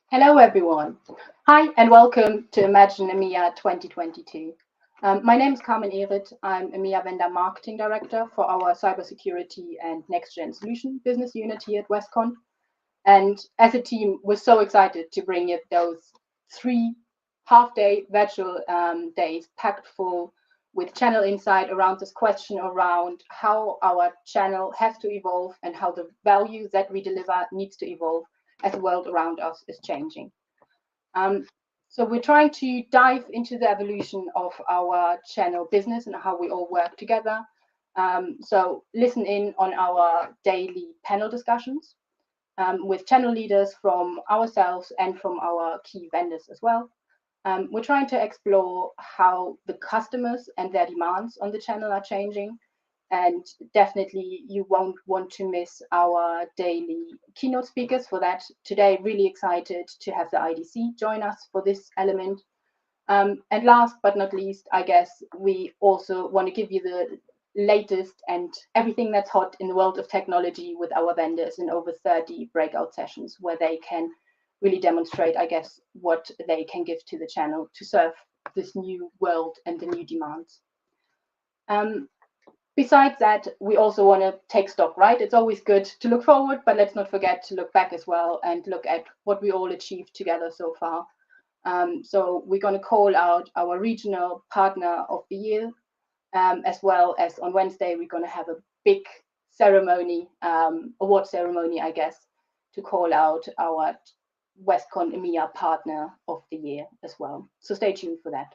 Hello, everyone. Hi, and welcome to Imagine EMEA 2022. My name is Carmen Ehret. I'm EMEA Vendor Marketing Director for our Cybersecurity and Next Gen Solution business unit here at Westcon. And as a team, we're so excited to bring you those 3 half-day virtual days packed full with channel insight around this question around how our channel has to evolve and how the value that we deliver needs to evolve as the world around us is changing. Um, so we're trying to dive into the evolution of our channel business and how we all work together. So listen in on our daily panel discussions with channel leaders from ourselves and from our key vendors as well. We're trying to explore how the customers and their demands on the channel are changing. And definitely, you won't want to miss our daily keynote speakers for that. Today, really excited to have the IDC join us for this element. And last but not least, I guess we also want to give you the latest and everything that's hot in the world of technology with our vendors in over 30 breakout sessions where they can really demonstrate, I guess, what they can give to the channel to serve this new world and the new demands. Besides that, we also want to take stock, right? It's always good to look forward, but let's not forget to look back as well and look at what we all achieved together so far. So we're going to call out our regional partner of the year, as well as on Wednesday, we're going to have a big ceremony, award ceremony, I guess, to call out our Westcon EMEA partner of the year as well. So stay tuned for that.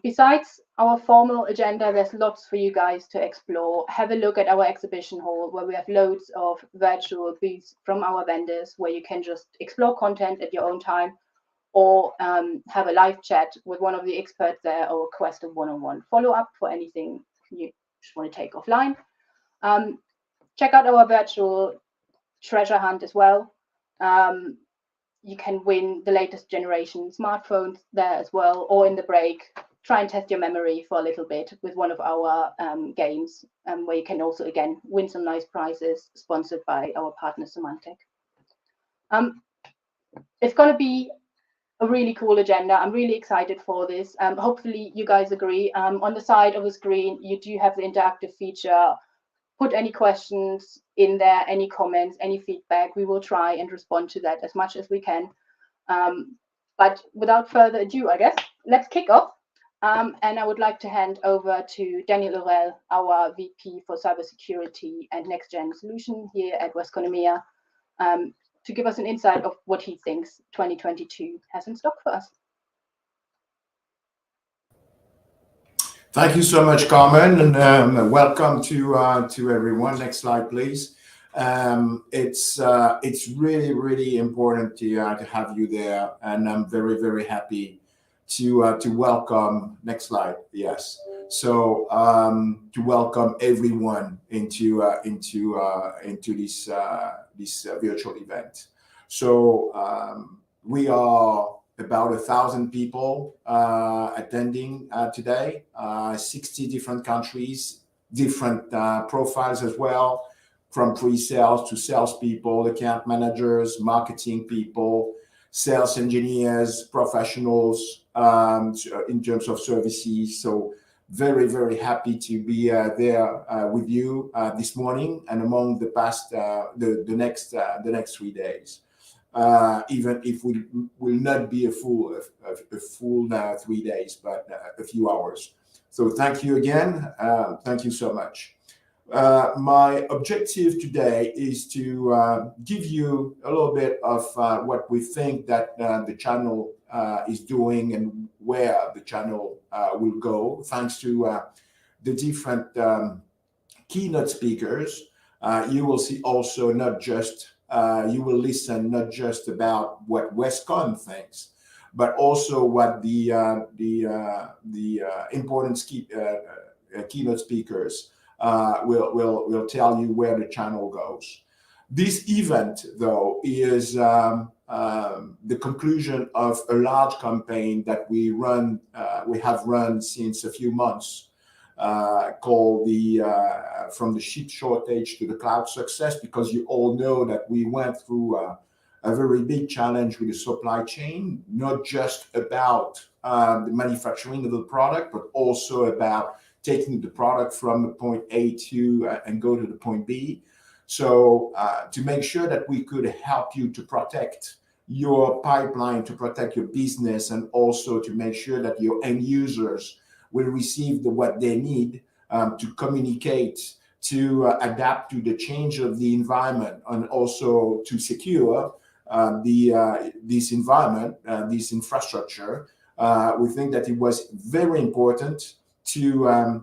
Besides our formal agenda, there's lots for you guys to explore. Have a look at our exhibition hall where we have loads of virtual booths from our vendors where you can just explore content at your own time or have a live chat with one of the experts there or request a one-on-one follow-up for anything you just want to take offline. Check out our virtual treasure hunt as well. You can win the latest generation smartphones there as well, or in the break, try and test your memory for a little bit with one of our games, where you can also, again, win some nice prizes sponsored by our partner Symantec. It's going to be a really cool agenda. I'm really excited for this. Hopefully you guys agree. On the side of the screen, you do have the interactive feature. Put any questions in there, any comments, any feedback. We will try and respond to that as much as we can. But without further ado, I guess, let's kick off. And I would like to hand over to Daniel Urel, our VP for Cybersecurity and Next Gen Solution here at Westcon EMEA, to give us an insight of what he thinks 2022 has in stock for us. Thank you so much, Carmen, and welcome to everyone. Next slide, please. It's really important to have you there, and I'm very happy to welcome. Next slide, yes. So to welcome everyone into this virtual event. So we are about 1,000 people attending today, 60 different countries, different profiles as well, from pre-sales to salespeople, account managers, marketing people, sales engineers, professionals in terms of services. So very happy to be there with you this morning and among the next 3 days. Even if we will not be a full 3 days, but a few hours. So thank you again. Thank you so much. My objective today is to give you a little bit of what we think that the channel is doing and where the channel will go, thanks to the different keynote speakers. You will see also not just you will listen not just about what Westcon thinks, but also what the important keynote speakers will tell you where the channel goes. This event, though, is the conclusion of a large campaign that we have run since a few months, called from the chip shortage to the cloud success, because you all know that we went through a very big challenge with the supply chain, not just about the manufacturing of the product, but also about taking the product from the point A to and go to the point B. So to make sure that we could help you to protect your pipeline, to protect your business, and also to make sure that your end users will receive what they need to communicate, to adapt to the change of the environment, and also to secure this environment, this infrastructure. We think that it was very important to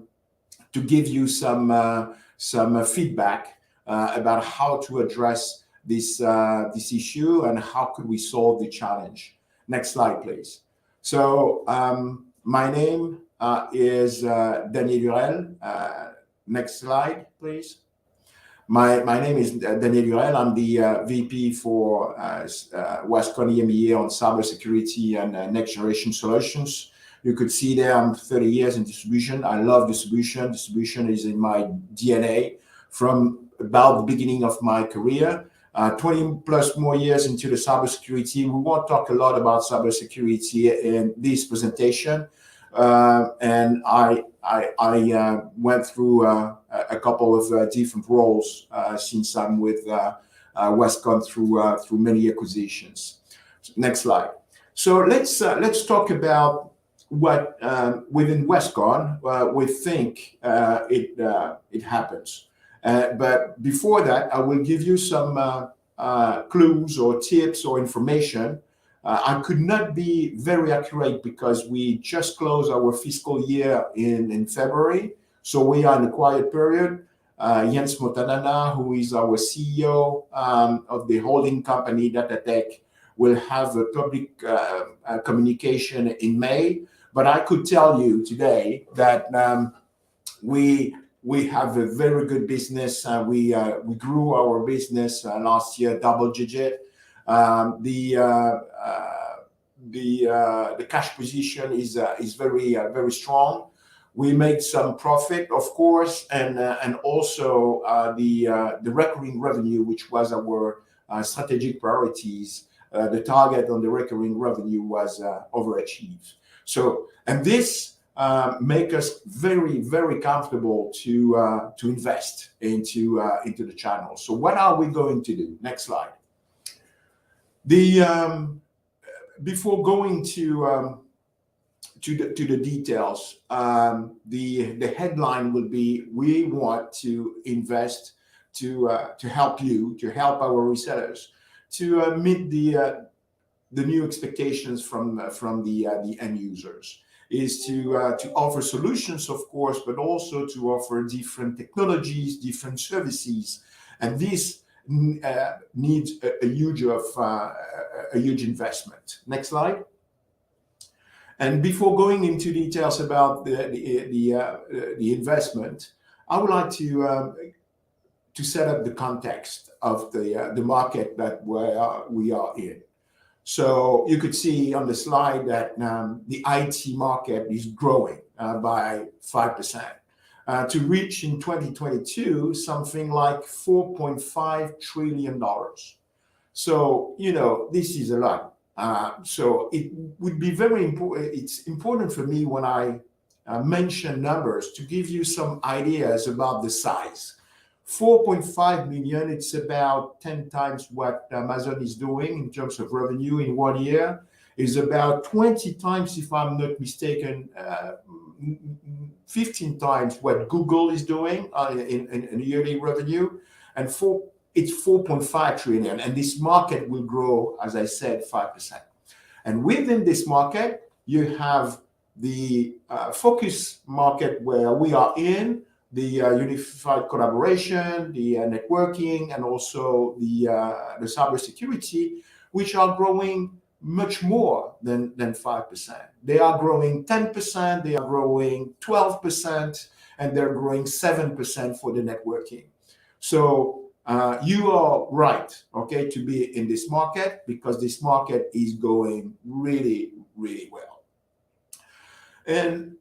give you some feedback about how to address this issue and how could we solve the challenge. Next slide, please. So my name is Daniel Hurel. Next slide, please. My name is Daniel Hurel. I'm the VP for Westcon EMEA on cybersecurity and next generation solutions. You could see there I'm 30 years in distribution. I love distribution. Distribution is in my DNA from about the beginning of my career. 20 plus more years into the cybersecurity. We won't talk a lot about cybersecurity in this presentation. And I went through a couple of different roles since I'm with Westcon through many acquisitions. Next slide. So let's talk about what within Westcon we think it happens. But before that, I will give you some clues or tips or information. I could not be very accurate because we just closed our fiscal year in February. So we are in a quiet period. Jens Motanana, who is our CEO of the holding company DataTech, will have a public communication in May. But I could tell you today that we have a very good business. We grew our business last year double digit. The cash position is very strong. We made some profit, of course, and also the recurring revenue, which was our strategic priorities. The target on the recurring revenue was overachieved. So, and this make us very comfortable to invest into the channel. So, what are we going to do? Next slide. Before going to the details, the headline will be: we want to invest to help you, to help our resellers, to meet the new expectations from the end users. Is to offer solutions, of course, but also to offer different technologies, different services, and this needs a huge investment. Next slide. And before going into details about the investment, I would like to set up the context of the market that we are in. So you could see on the slide that the IT market is growing by 5%. To reach in 2022 something like $4.5 trillion. So, you know, this is a lot. So it would be very important. It's important for me when I mention numbers to give you some ideas about the size. 4.5 million, it's about 10 times what Amazon is doing in terms of revenue in 1 year. Is about 20 times, if I'm not mistaken, 15 times what Google is doing in yearly revenue, and it's 4.5 trillion, and this market will grow, as I said, 5%. And within this market, you have the focus market where we are in, the unified collaboration, the networking, and also the cybersecurity, which are growing much more than 5%. They are growing 10%, they are growing 12%, and they're growing 7% for the networking. So you are right, okay, to be in this market because this market is going really well. And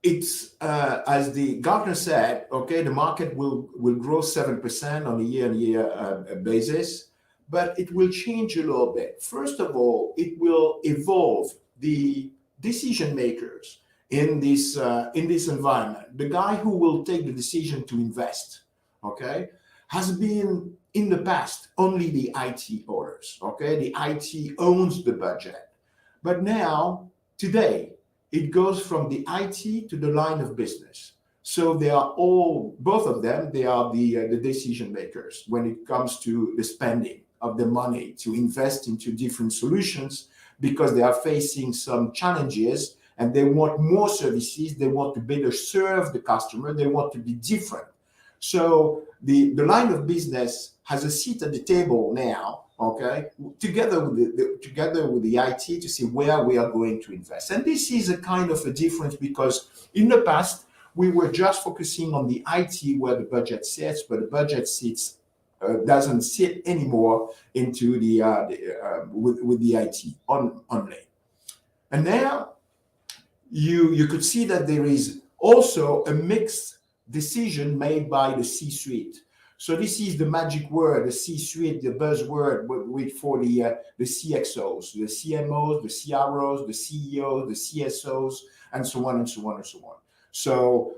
it's as the Gartner said, okay, the market will grow 7% on a year-on-year basis. but it will change a little bit. First of all, it will evolve the decision makers in this environment. The guy who will take the decision to invest, okay, has been in the past only the IT owners. Okay, the IT owns the budget, but now today it goes from the IT to the line of business. So they are all, both of them, they are the decision makers when it comes to the spending of the money to invest into different solutions, because they are facing some challenges and they want more services, they want to better serve the customer, they want to be different. So the line of business has a seat at the table now, okay, together with the IT to see where we are going to invest. And this is a kind of a difference, because in the past we were just focusing on the IT where the budget sits, but the budget sits doesn't sit anymore into the with the IT only. And now you could see that there is also a mixed decision made by the C-suite. So this is the magic word, the C-suite, the buzzword for the CXOs, the CMOs, the CROs, the CEOs, the CSOs, and so on and so on and so on. So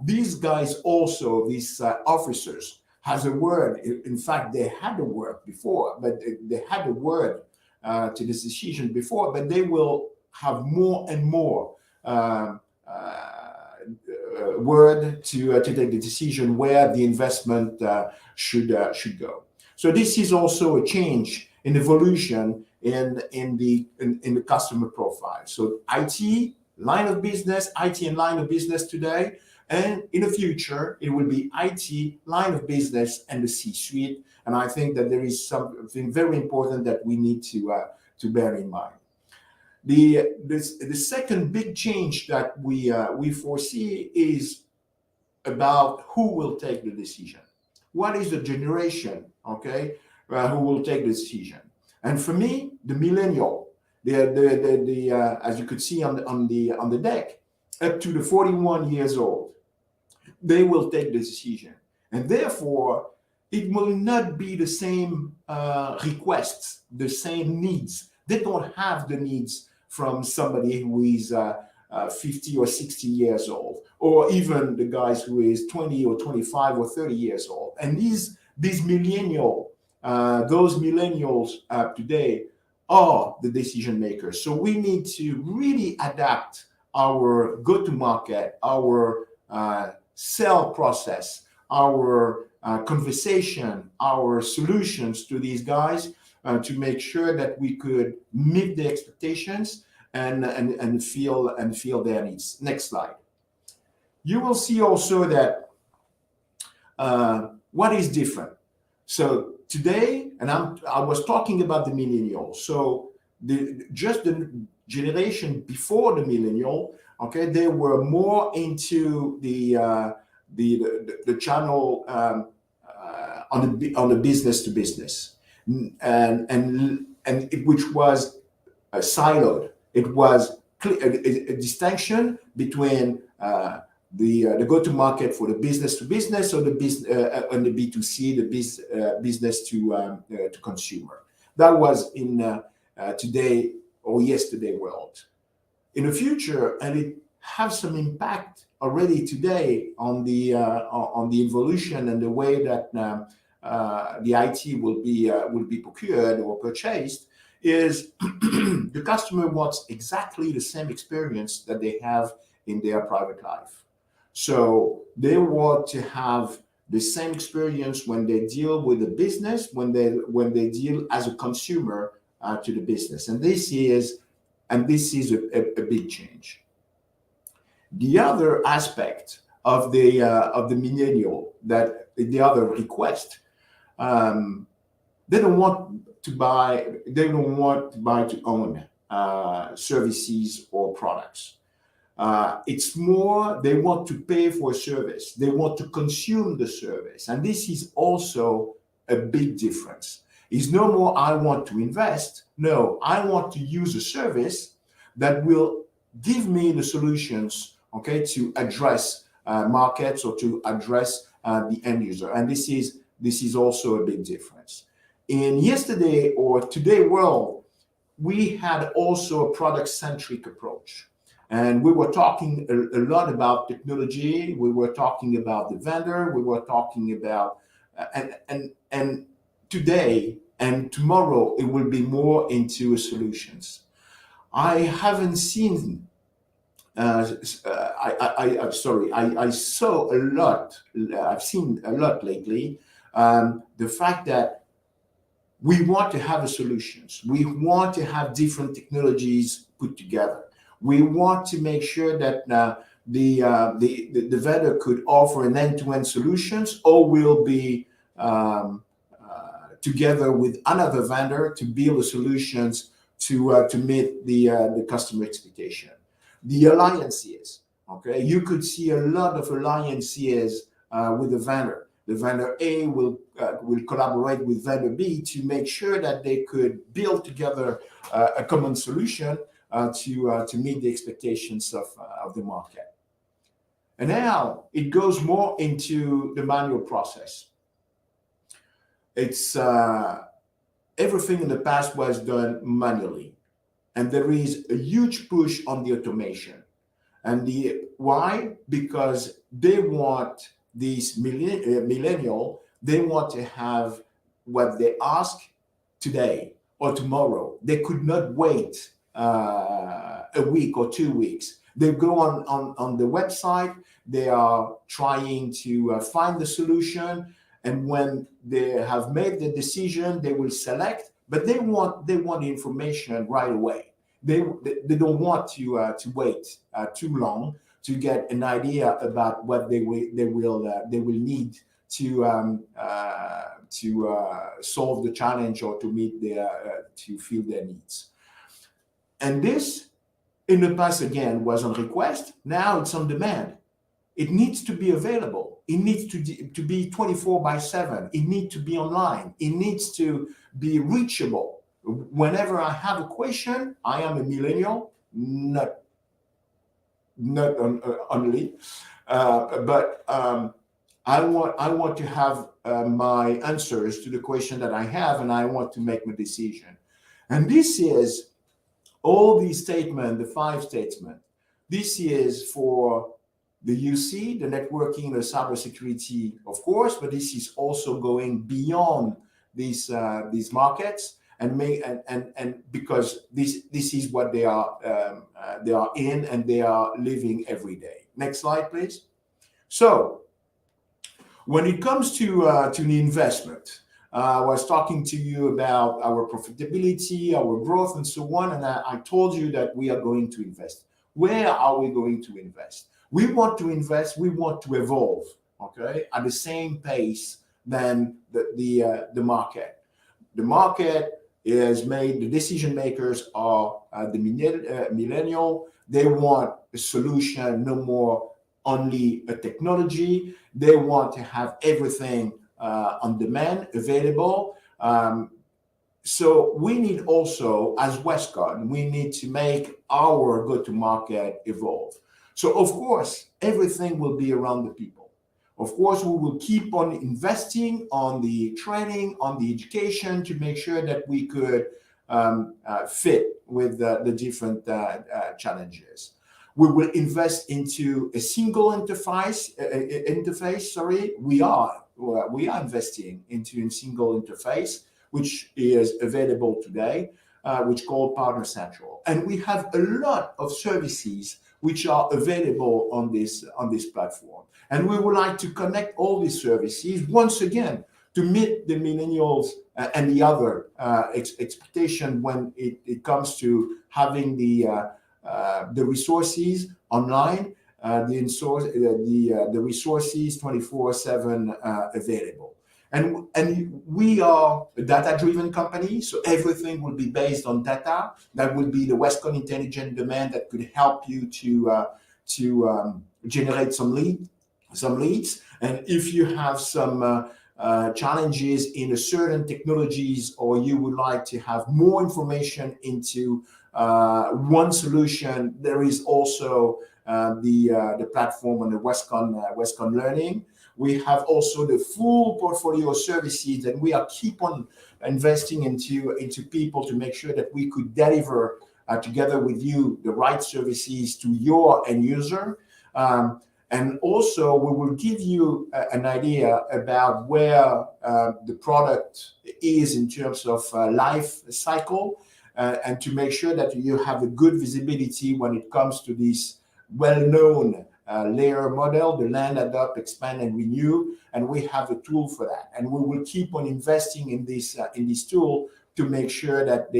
these guys also, these officers, has a word. In fact, they had a word before, but they had a word to this decision before, but they will have more and more word to take the decision where the investment should go. So this is also a change in evolution in the customer profile. So IT line of business, IT and line of business today, and in the future it will be IT line of business and the C-suite. And I think that there is something very important that we need to bear in mind. The second big change that we foresee is about who will take the decision. What is the generation, okay, who will take the decision? And for me, the millennial, as you could see on the deck, up to the 41 years old, they will take the decision, and therefore it will not be the same requests, the same needs. They don't have the needs from somebody who is 50 or 60 years old, or even the guys who is 20 or 25 or 30 years old. And these millennial, those millennials today are the decision makers. So we need to really adapt our go-to-market, our sell process, our conversation, our solutions to these guys, to make sure that we could meet the expectations and feel their needs. Next slide. You will see also that what is different. So today, and I was talking about the millennials. So just the generation before the millennial, okay, they were more into the channel on the business to business. And which was siloed. It was a distinction between the go-to-market for the business to business, or the on the B2C, the business to consumer. That was in today or yesterday world. In the future, and it has some impact already today on the evolution and the way that the IT will be procured or purchased, is the customer wants exactly the same experience that they have in their private life. So they want to have the same experience when they deal with the business, when they deal as a consumer to the business, and this is a big change. The other aspect of the millennial, that the other request, they don't want to buy to own services or products. It's more, they want to pay for a service. They want to consume the service. And this is also a big difference. It's no more, I want to invest. No, I want to use a service that will give me the solutions, okay, to address markets or to address the end user. And this is also a big difference. In yesterday or today world, we had also a product-centric approach. And we were talking a lot about technology. We were talking about the vendor. We were talking about, and today and tomorrow, it will be more into solutions. I haven't seen, I'm sorry, I saw a lot, I've seen a lot lately, the fact that we want to have solutions. We want to have different technologies put together. We want to make sure that the vendor could offer an end-to-end solutions, or will be together with another vendor to build the solutions to meet the customer expectation. The alliances, okay, you could see a lot of alliances with the vendor. The vendor A will collaborate with vendor B to make sure that they could build together a common solution to meet the expectations of the market. And now it goes more into the manual process. It's everything in the past was done manually, and there is a huge push on the automation. And why? Because they want these millennial, they want to have what they ask today or tomorrow. They could not wait a week or 2 weeks. They go on the website, they are trying to find the solution, and when they have made the decision, they will select, but they want information right away. They don't want to wait too long to get an idea about what they will need to solve the challenge or to meet to fill their needs. And this, in the past, again, was on request. Now it's on demand. It needs to be available. It needs to be 24/7. It needs to be online. It needs to be reachable. Whenever I have a question, I am a millennial, not only, but I want to have my answers to the question that I have, and I want to make my decision. And this is all these statements, the 5 statements. This is for the UC, the networking, the cybersecurity, of course, but this is also going beyond these markets, and because this is what they are in, and they are living every day. Next slide, please. So when it comes to the investment, I was talking to you about our profitability, our growth, and so on, and I told you that we are going to invest. Where are we going to invest? We want to invest, we want to evolve, okay, at the same pace than the market. The market is made, the decision makers are the millennial. They want a solution, no more only a technology. They want to have everything on demand, available. So we need also, as Westcon, we need to make our go-to-market evolve. So of course, everything will be around the people. Of course, we will keep on investing on the training, on the education, to make sure that we could fit with the different challenges. We will invest into a single interface. We are investing into a single interface, which is available today, which is called Partner Central. And we have a lot of services which are available on this platform. And we would like to connect all these services once again to meet the millennials and the other expectation when it comes to having the resources online, the resources 24/7 available. And we are a data-driven company, so everything will be based on data. That will be the Westcon Intelligent Demand that could help you to generate some leads. And if you have some challenges in a certain technologies, or you would like to have more information into one solution, there is also the platform on the Westcon Learning, We have also the full portfolio of services, and we are keep on investing into people to make sure that we could deliver together with you the right services to your end user. And also, we will give you an idea about where the product is in terms of life cycle, and to make sure that you have a good visibility when it comes to this well-known layer model, the land, adopt, expand, and renew. And we have a tool for that. And we will keep on investing in this tool to make sure that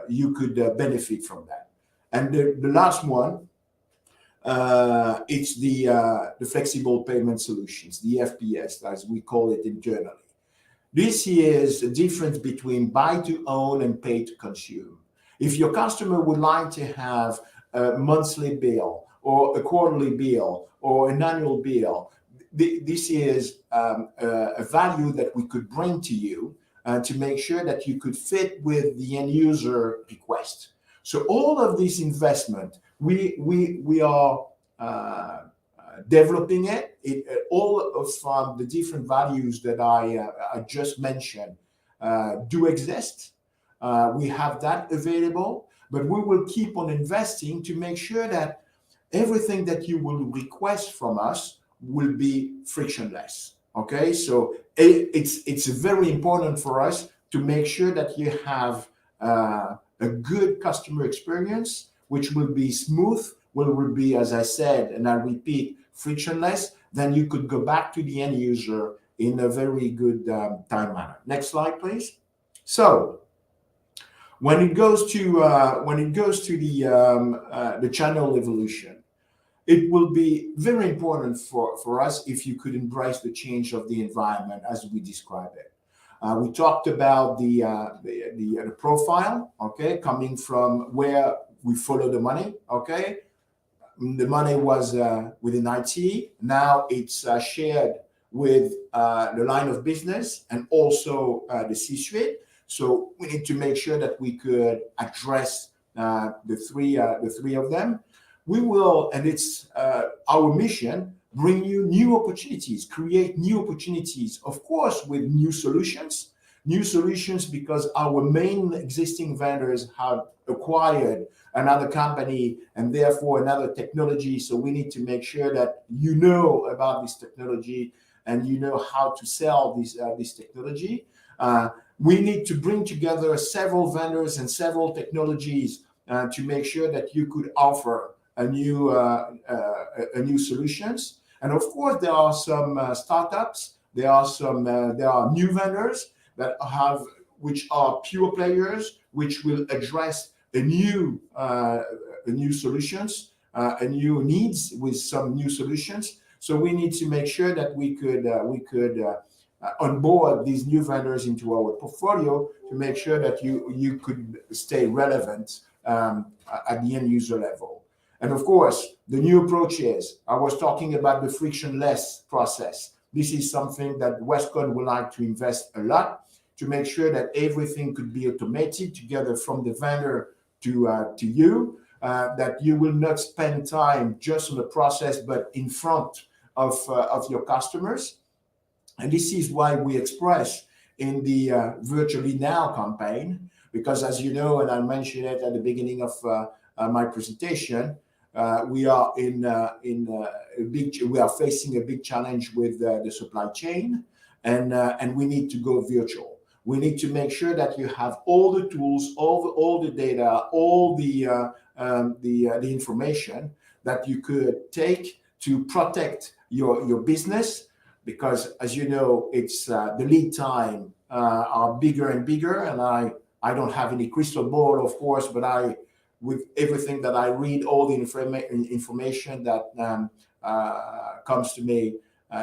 you could benefit from that. And the last one, it's the flexible payment solutions, the FPS, as we call it internally. This is the difference between buy to own and pay to consume. If your customer would like to have a monthly bill or a quarterly bill or an annual bill, this is a value that we could bring to you to make sure that you could fit with the end user request. So all of this investment, we are developing it. All from the different values that I just mentioned do exist. We have that available, but we will keep on investing to make sure that everything that you will request from us will be frictionless. Okay, so it's very important for us to make sure that you have a good customer experience, which will be smooth, will be, as I said, and I repeat, frictionless. Then you could go back to the end user in a very good time manner. Next slide, please. So when it goes to the channel evolution, it will be very important for us if you could embrace the change of the environment as we describe it. We talked about the profile, okay, coming from where we follow the money, okay. The money was within IT. Now it's shared with the line of business and also the C-suite. So we need to make sure that we could address the three of them. We will, and it's our mission, bring you new opportunities, create new opportunities, of course, with new solutions because our main existing vendors have acquired another company and therefore another technology. So we need to make sure that you know about this technology and you know how to sell this technology. We need to bring together several vendors and several technologies to make sure that you could offer a new solutions. And of course, there are some startups. There are new vendors which are pure players, which will address a new solutions, a new needs with some new solutions. So we need to make sure that we could onboard these new vendors into our portfolio to make sure that you could stay relevant at the end user level. And of course, the new approaches, I was talking about the frictionless process. This is something that Westcon would like to invest a lot to make sure that everything could be automated together from the vendor to you, that you will not spend time just on the process, but in front of your customers. And this is why we express in the Virtually Now campaign, because as you know, and I mentioned it at the beginning of my presentation, we are we are facing a big challenge with the supply chain, and we need to go virtual. We need to make sure that you have all the tools, all the data, all the information that you could take to protect your business, because as you know, it's the lead time are bigger and bigger, and I don't have any crystal ball, of course, but with everything that I read, all the information that comes to me,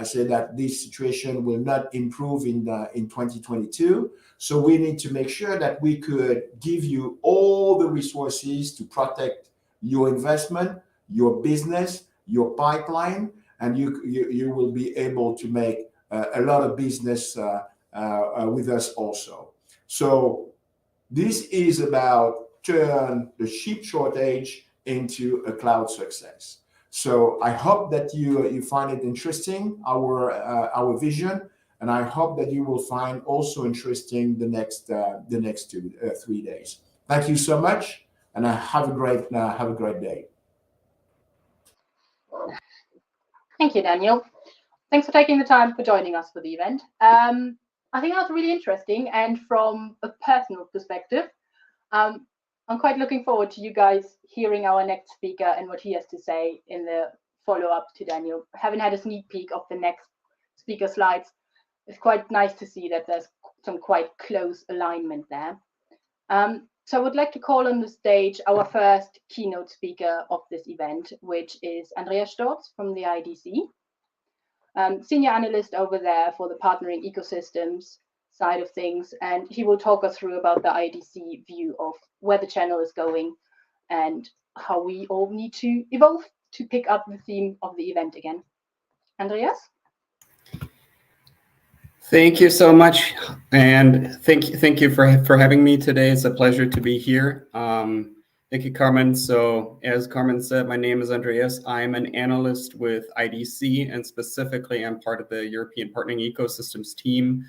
say that this situation will not improve in 2022. So we need to make sure that we could give you all the resources to protect your investment, your business, your pipeline, and you will be able to make a lot of business with us also. So this is about turn the chip shortage into a cloud success. So I hope that you find it interesting, our vision, and I hope that you will find also interesting the next 3 days. Thank you so much, and have a great day. Thank you, Daniel. Thanks for taking the time for joining us for the event. I think that was really interesting, and from a personal perspective, I'm quite looking forward to you guys hearing our next speaker and what he has to say in the follow-up to Daniel. Having had a sneak peek of the next speaker slides, it's quite nice to see that there's some quite close alignment there. So I would like to call on the stage our first keynote speaker of this event, which is Andreas Storz from the IDC, senior analyst over there for the partnering ecosystems side of things, and he will talk us through about the IDC view of where the channel is going and how we all need to evolve to pick up the theme of the event again. Andreas? Thank you so much, and thank you for having me today. It's a pleasure to be here. Thank you, Carmen. So as Carmen said, my name is Andreas. I'm an analyst with IDC, and specifically I'm part of the European Partnering Ecosystems team.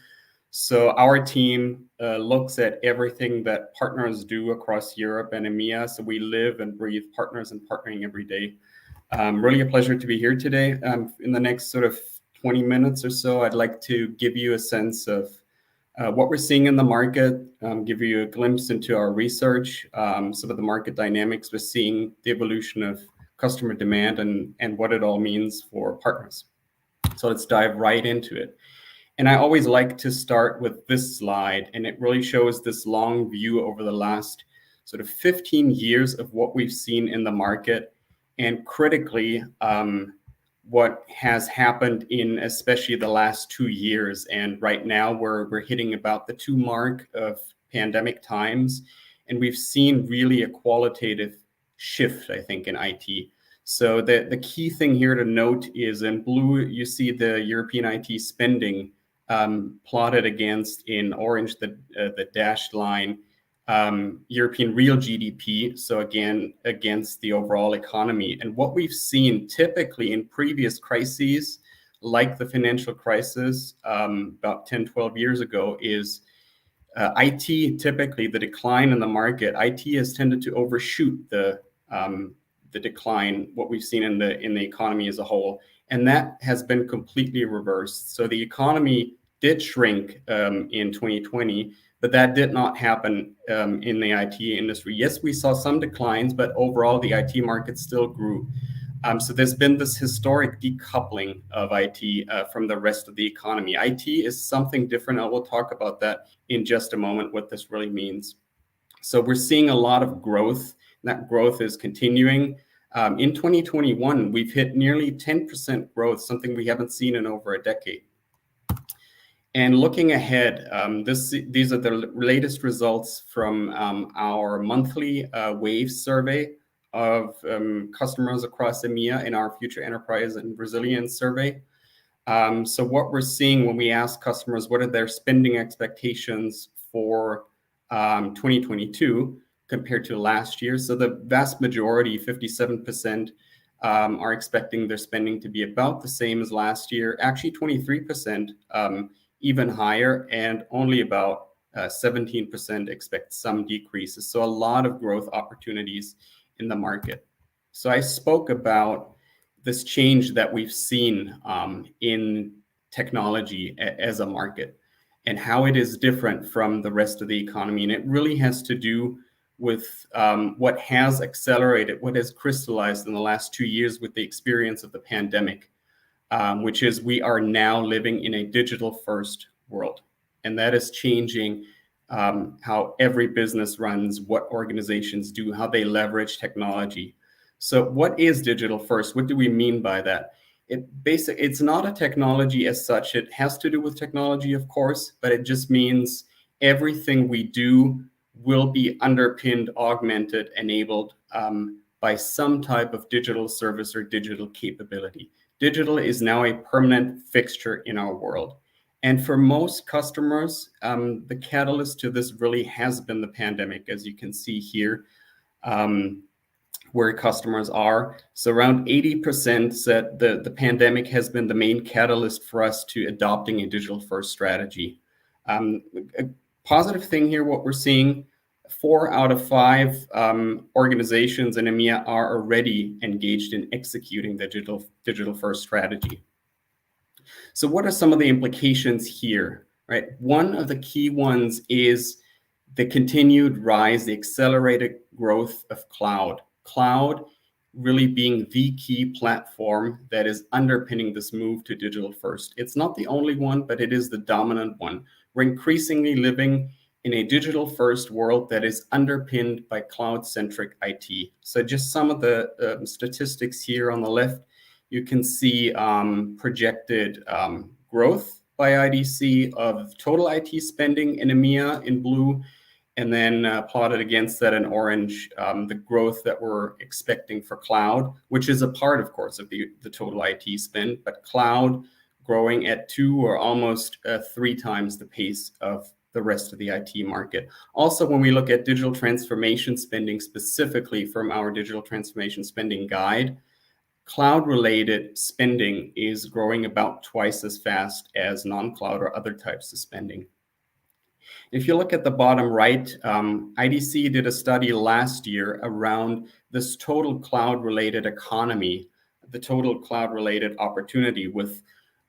So our team looks at everything that partners do across Europe and EMEA. So we live and breathe partners and partnering every day. Really a pleasure to be here today. In the next sort of 20 minutes or so, I'd like to give you a sense of what we're seeing in the market, give you a glimpse into our research, some of the market dynamics we're seeing, the evolution of customer demand, and what it all means for partners. So let's dive right into it. And I always like to start with this slide, and it really shows this long view over the last sort of 15 years of what we've seen in the market, and critically, what has happened in especially the last 2 years. And right now we're hitting about the 2 mark of pandemic times. And we've seen really a qualitative shift, I think, in IT. So the key thing here to note is in blue, you see the European IT spending plotted against, in orange, the dashed line, European real GDP, so again, against the overall economy. And what we've seen typically in previous crises, like the financial crisis about 10, 12 years ago, is IT, typically the decline in the market, IT has tended to overshoot the decline, what we've seen in the economy as a whole. And that has been completely reversed. So the economy did shrink in 2020, but that did not happen in the IT industry. Yes, we saw some declines, but overall the IT market still grew. So there's been this historic decoupling of IT from the rest of the economy. IT is something different. I will talk about that in just a moment, what this really means. So we're seeing a lot of growth. That growth is continuing. In 2021, we've hit nearly 10% growth, something we haven't seen in over a decade. And looking ahead, these are the latest results from our monthly WAVE survey of customers across EMEA in our Future Enterprise and Resilience survey. So what we're seeing when we ask customers what are their spending expectations for 2022 compared to last year. So the vast majority, 57%, are expecting their spending to be about the same as last year. Actually, 23%, even higher, and only about 17% expect some decreases. So a lot of growth opportunities in the market. So I spoke about this change that we've seen in technology as a market and how it is different from the rest of the economy. And it really has to do with what has accelerated, what has crystallized in the last 2 years with the experience of the pandemic, which is we are now living in a digital first world. And that is changing how every business runs, what organizations do, how they leverage technology. So what is digital first? What do we mean by that? It's not a technology as such. It has to do with technology, of course, but it just means everything we do will be underpinned, augmented, enabled by some type of digital service or digital capability. Digital is now a permanent fixture in our world. And for most customers, the catalyst to this really has been the pandemic, as you can see here. where customers are. So around 80% said the pandemic has been the main catalyst for us to adopting a digital first strategy. A positive thing here, what we're seeing, 4 out of 5 organizations in EMEA are already engaged in executing the digital first strategy. So what are some of the implications here, right? One of the key ones is the continued rise, the accelerated growth of cloud. Cloud really being the key platform that is underpinning this move to digital first. It's not the only one, but it is the dominant one. We're increasingly living in a digital first world that is underpinned by cloud-centric IT. So just some of the statistics here on the left, you can see projected growth by IDC of total IT spending in EMEA in blue, and then plotted against that in orange, the growth that we're expecting for cloud, which is a part, of course, of the total IT spend, but cloud growing at 2 or almost 3 times the pace of the rest of the IT market. Also, when we look at digital transformation spending, specifically from our digital transformation spending guide, cloud-related spending is growing about twice as fast as non-cloud or other types of spending. If you look at the bottom right, IDC did a study last year around this total cloud-related economy, the total cloud-related opportunity with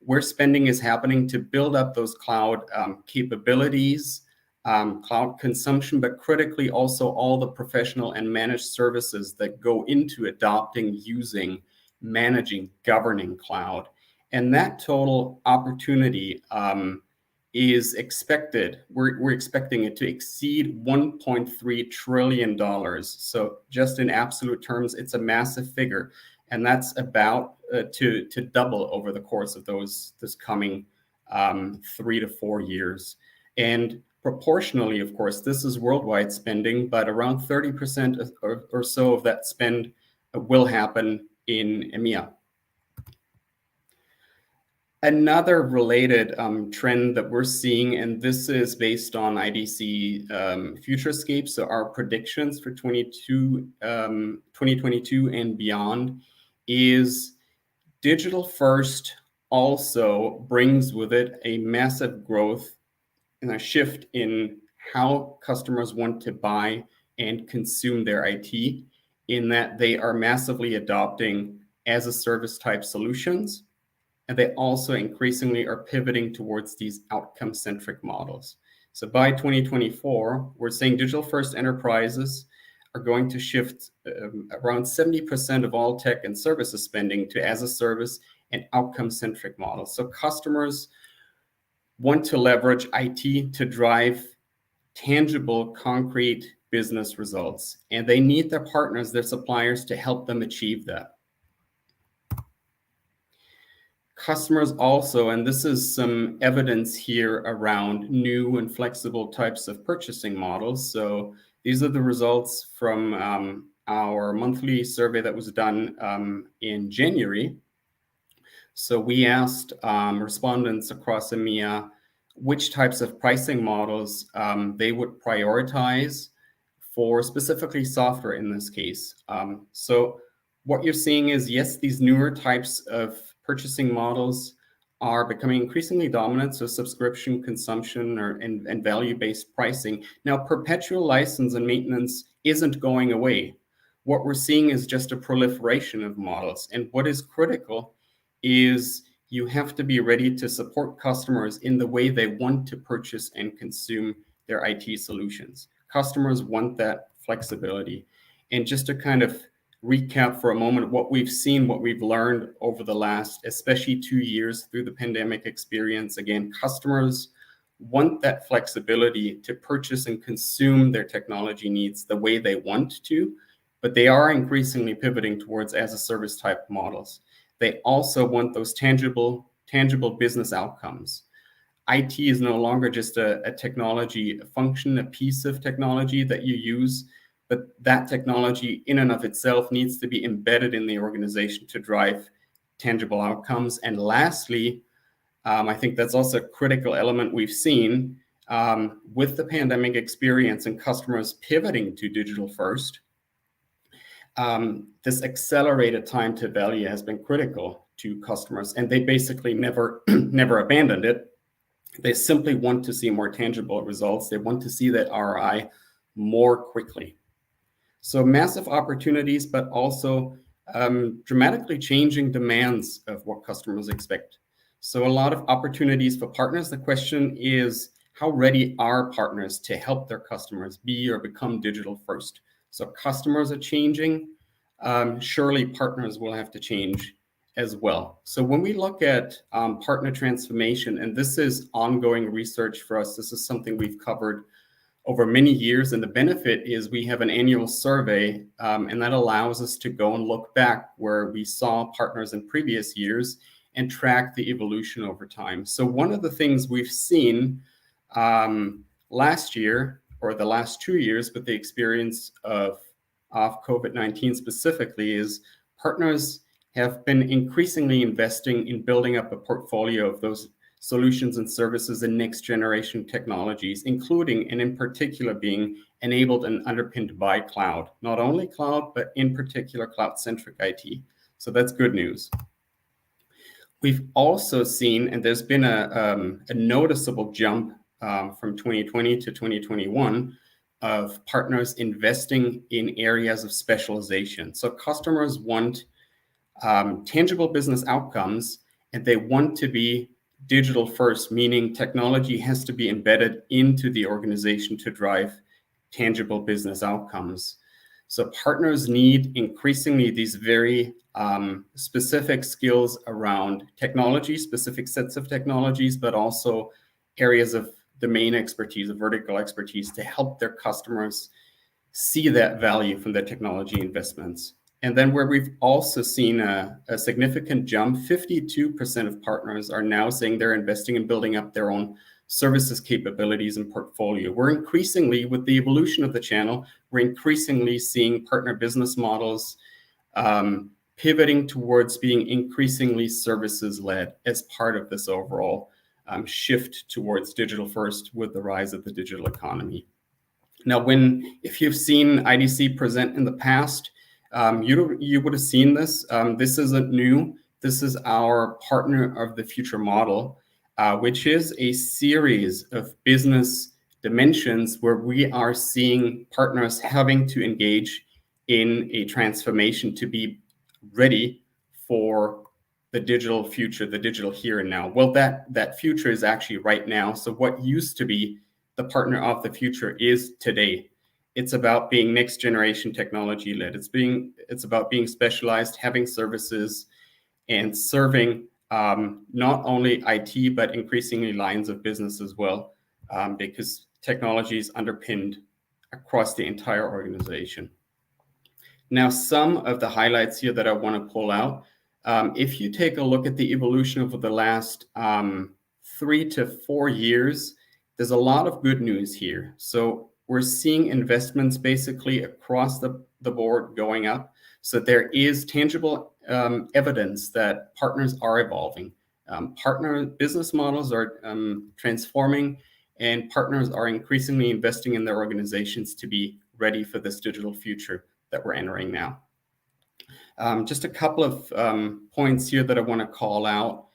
where spending is happening to build up those cloud capabilities, cloud consumption, but critically also all the professional and managed services that go into adopting, using, managing, governing cloud. And that total opportunity is expected, we're expecting it to exceed $1.3 trillion. So just in absolute terms, it's a massive figure. And that's about to double over the course of this coming 3 to 4 years. And proportionally, of course, this is worldwide spending, but around 30% or so of that spend will happen in EMEA. Another related trend that we're seeing, and this is based on IDC Futurescape, so our predictions for 2022 and beyond, is digital first also brings with it a massive growth and a shift in how customers want to buy and consume their IT, in that they are massively adopting as a service type solutions. And they also increasingly are pivoting towards these outcome-centric models. So by 2024, we're saying digital-first enterprises are going to shift around 70% of all tech and services spending to as-a-service and outcome-centric models. So customers want to leverage IT to drive tangible, concrete business results, and they need their partners, their suppliers, to help them achieve that. Customers also, and this is some evidence here around new and flexible types of purchasing models. So these are the results from our monthly survey that was done in January. So we asked respondents across EMEA which types of pricing models they would prioritize for specifically software in this case. So what you're seeing is, yes, these newer types of purchasing models are becoming increasingly dominant, so subscription, consumption, and value-based pricing. Now, perpetual license and maintenance isn't going away. What we're seeing is just a proliferation of models. And what is critical is you have to be ready to support customers in the way they want to purchase and consume their IT solutions. Customers want that flexibility. And just to kind of recap for a moment what we've seen, what we've learned over the last, especially 2 years through the pandemic experience. Again, customers want that flexibility to purchase and consume their technology needs the way they want to, but they are increasingly pivoting towards as-a-service type models. They also want those tangible business outcomes. IT is no longer just a technology function, a piece of technology that you use, but that technology in and of itself needs to be embedded in the organization to drive tangible outcomes. And lastly, I think that's also a critical element we've seen with the pandemic experience and customers pivoting to digital first. this accelerated time to value has been critical to customers, and they basically never abandoned it. They simply want to see more tangible results. They want to see that ROI more quickly. So massive opportunities, but also dramatically changing demands of what customers expect. So a lot of opportunities for partners. The question is, how ready are partners to help their customers be or become digital first? So customers are changing. Surely partners will have to change as well. So when we look at partner transformation, and this is ongoing research for us, this is something we've covered over many years, and the benefit is we have an annual survey, and that allows us to go and look back where we saw partners in previous years and track the evolution over time. So one of the things we've seen last year, or the last 2 years, with the experience of COVID-19 specifically, is partners have been increasingly investing in building up a portfolio of those solutions and services and next generation technologies, including and in particular being enabled and underpinned by cloud. Not only cloud, but in particular cloud-centric IT. So that's good news. We've also seen, and there's been a noticeable jump from 2020 to 2021 of partners investing in areas of specialization. So customers want tangible business outcomes, and they want to be digital first, meaning technology has to be embedded into the organization to drive tangible business outcomes. So partners need increasingly these very specific skills around technology, specific sets of technologies, but also areas of domain expertise, of vertical expertise, to help their customers see that value from their technology investments. And then where we've also seen a significant jump, 52% of partners are now saying they're investing in building up their own services capabilities and portfolio. We're increasingly, with the evolution of the channel, we're increasingly seeing partner business models pivoting towards being increasingly services-led as part of this overall shift towards digital first with the rise of the digital economy. Now, if you've seen IDC present in the past, you would have seen this. This isn't new. This is our Partner of the Future model, which is a series of business dimensions where we are seeing partners having to engage in a transformation to be ready for the digital future, the digital here and now. Well, that future is actually right now. So what used to be the partner of the future is today. It's about being next generation technology led. It's about being specialized, having services, and serving not only IT, but increasingly lines of business as well, because technology is underpinned across the entire organization. Now, some of the highlights here that I want to pull out, if you take a look at the evolution over the last 3 to 4 years, there's a lot of good news here. So we're seeing investments basically across the board going up. So there is tangible evidence that partners are evolving. Partner business models are transforming, and partners are increasingly investing in their organizations to be ready for this digital future that we're entering now. Just a couple of points here that I want to call out.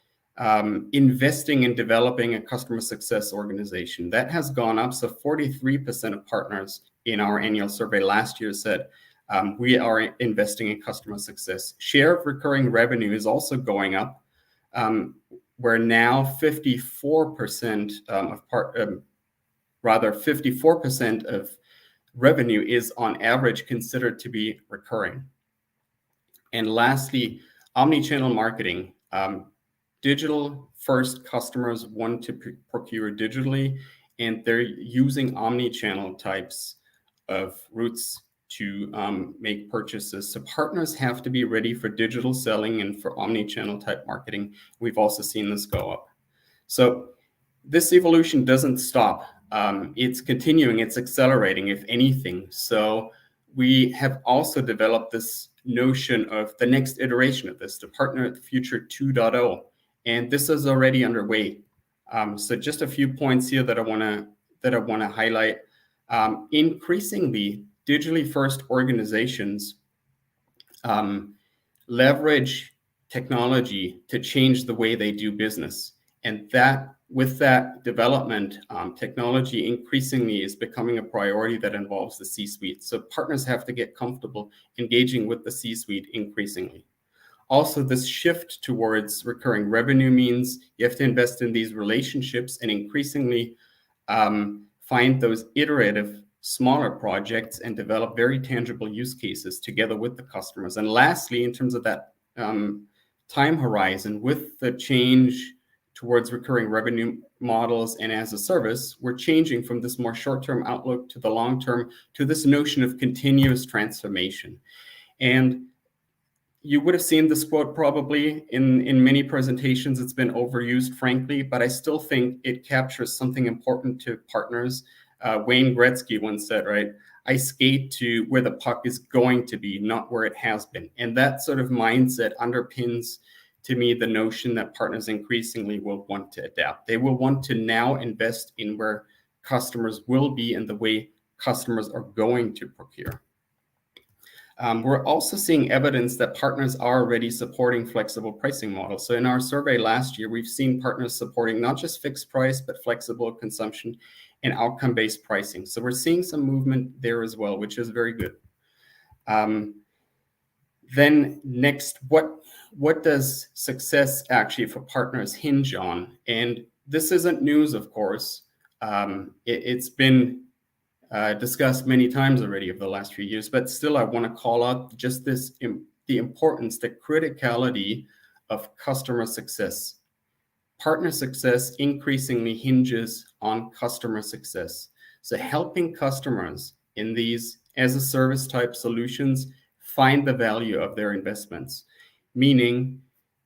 Investing in developing a customer success organization, that has gone up. So 43% of partners in our annual survey last year said we are investing in customer success. Share of recurring revenue is also going up. Where now 54% of 54% of revenue is on average considered to be recurring. And lastly, omni-channel marketing. Digital first customers want to procure digitally, and they're using omni-channel types of routes to make purchases. So partners have to be ready for digital selling and for omni-channel type marketing. We've also seen this go up. So this evolution doesn't stop. It's continuing, it's accelerating, if anything. So we have also developed this notion of the next iteration of this, the Partner of the Future 2.0. And this is already underway. So just a few points here that I want to highlight. Increasingly, digitally first organizations leverage technology to change the way they do business. And that, with that development, technology increasingly is becoming a priority that involves the C-suite. So partners have to get comfortable engaging with the C-suite increasingly. Also, this shift towards recurring revenue means you have to invest in these relationships and increasingly find those iterative, smaller projects and develop very tangible use cases together with the customers. And lastly, in terms of that time horizon, with the change towards recurring revenue models and as a service, we're changing from this more short-term outlook to the long-term, to this notion of continuous transformation. And you would have seen this quote probably in many presentations. It's been overused, frankly, but I still think it captures something important to partners. Wayne Gretzky once said, right, I skate to where the puck is going to be, not where it has been. And that sort of mindset underpins, to me, the notion that partners increasingly will want to adapt. They will want to now invest in where customers will be and the way customers are going to procure. We're also seeing evidence that partners are already supporting flexible pricing models. So in our survey last year, we've seen partners supporting not just fixed price, but flexible consumption and outcome-based pricing. So we're seeing some movement there as well, which is very good. Then next, what does success actually for partners hinge on? And this isn't news, of course. It's been discussed many times already over the last few years, but still I want to call out just this, the importance, the criticality of customer success. Partner success increasingly hinges on customer success. So helping customers in these as a service type solutions find the value of their investments, meaning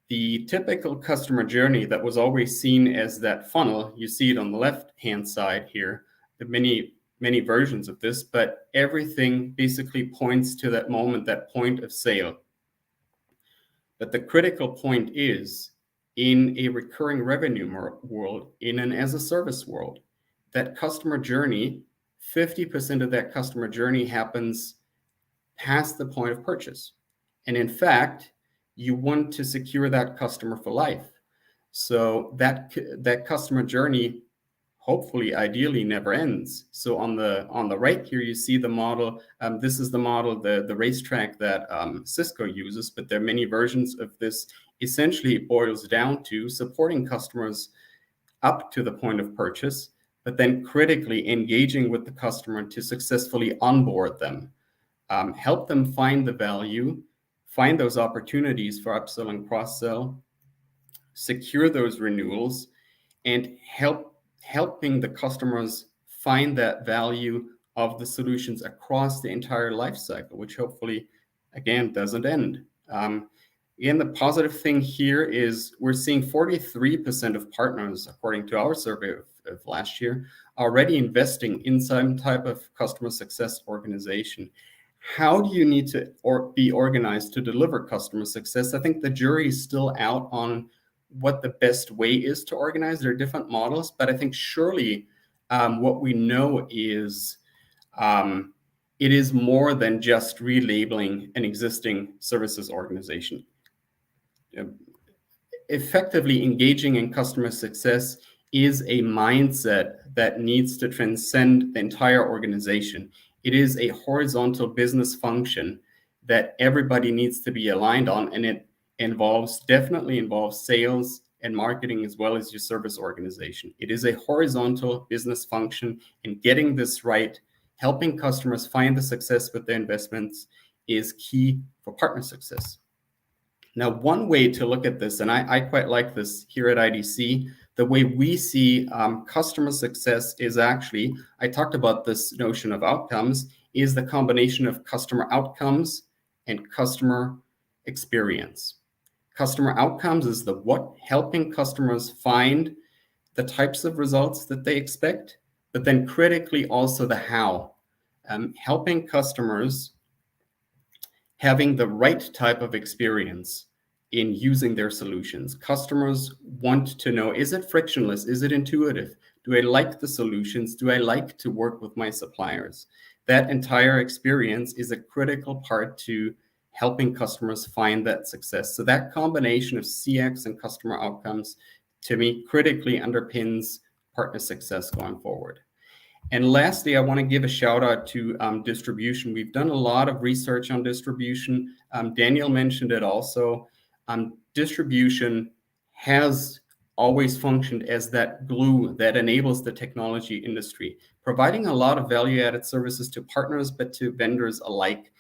the typical customer journey that was always seen as that funnel, you see it on the left-hand side here, the many versions of this, but everything basically points to that moment, that point of sale. But the critical point is, in a recurring revenue world, in an as-a-service world, that customer journey, 50% of that customer journey happens past the point of purchase. And in fact, you want to secure that customer for life. So that customer journey, hopefully, ideally, never ends. So on the right here, you see the model. This is the model, the racetrack that Cisco uses, but there are many versions of this. Essentially, it boils down to supporting customers up to the point of purchase, but then critically engaging with the customer to successfully onboard them, help them find the value, find those opportunities for upsell and cross-sell, secure those renewals, and helping the customers find that value of the solutions across the entire life cycle, which hopefully, again, doesn't end. Again, the positive thing here is we're seeing 43% of partners, according to our survey of last year, already investing in some type of customer success organization. How do you need to be organized to deliver customer success? I think the jury is still out on what the best way is to organize. There are different models, but I think surely what we know is it is more than just relabeling an existing services organization. Effectively engaging in customer success is a mindset that needs to transcend the entire organization. It is a horizontal business function that everybody needs to be aligned on, and it definitely involves sales and marketing as well as your service organization. It is a horizontal business function, and getting this right, helping customers find the success with their investments, is key for partner success. Now, one way to look at this, and I quite like this here at IDC, the way we see customer success is actually, I talked about this notion of outcomes, is the combination of customer outcomes and customer experience. Customer outcomes is the what, helping customers find the types of results that they expect, but then critically also the how, helping customers having the right type of experience in using their solutions. Customers want to know, is it frictionless? Is it intuitive? Do I like the solutions? Do I like to work with my suppliers? That entire experience is a critical part to helping customers find that success. So that combination of CX and customer outcomes, to me, critically underpins partner success going forward. And lastly, I want to give a shout out to distribution. We've done a lot of research on distribution. Daniel mentioned it also. Distribution has always functioned as that glue that enables the technology industry, providing a lot of value-added services to partners, but to vendors alike,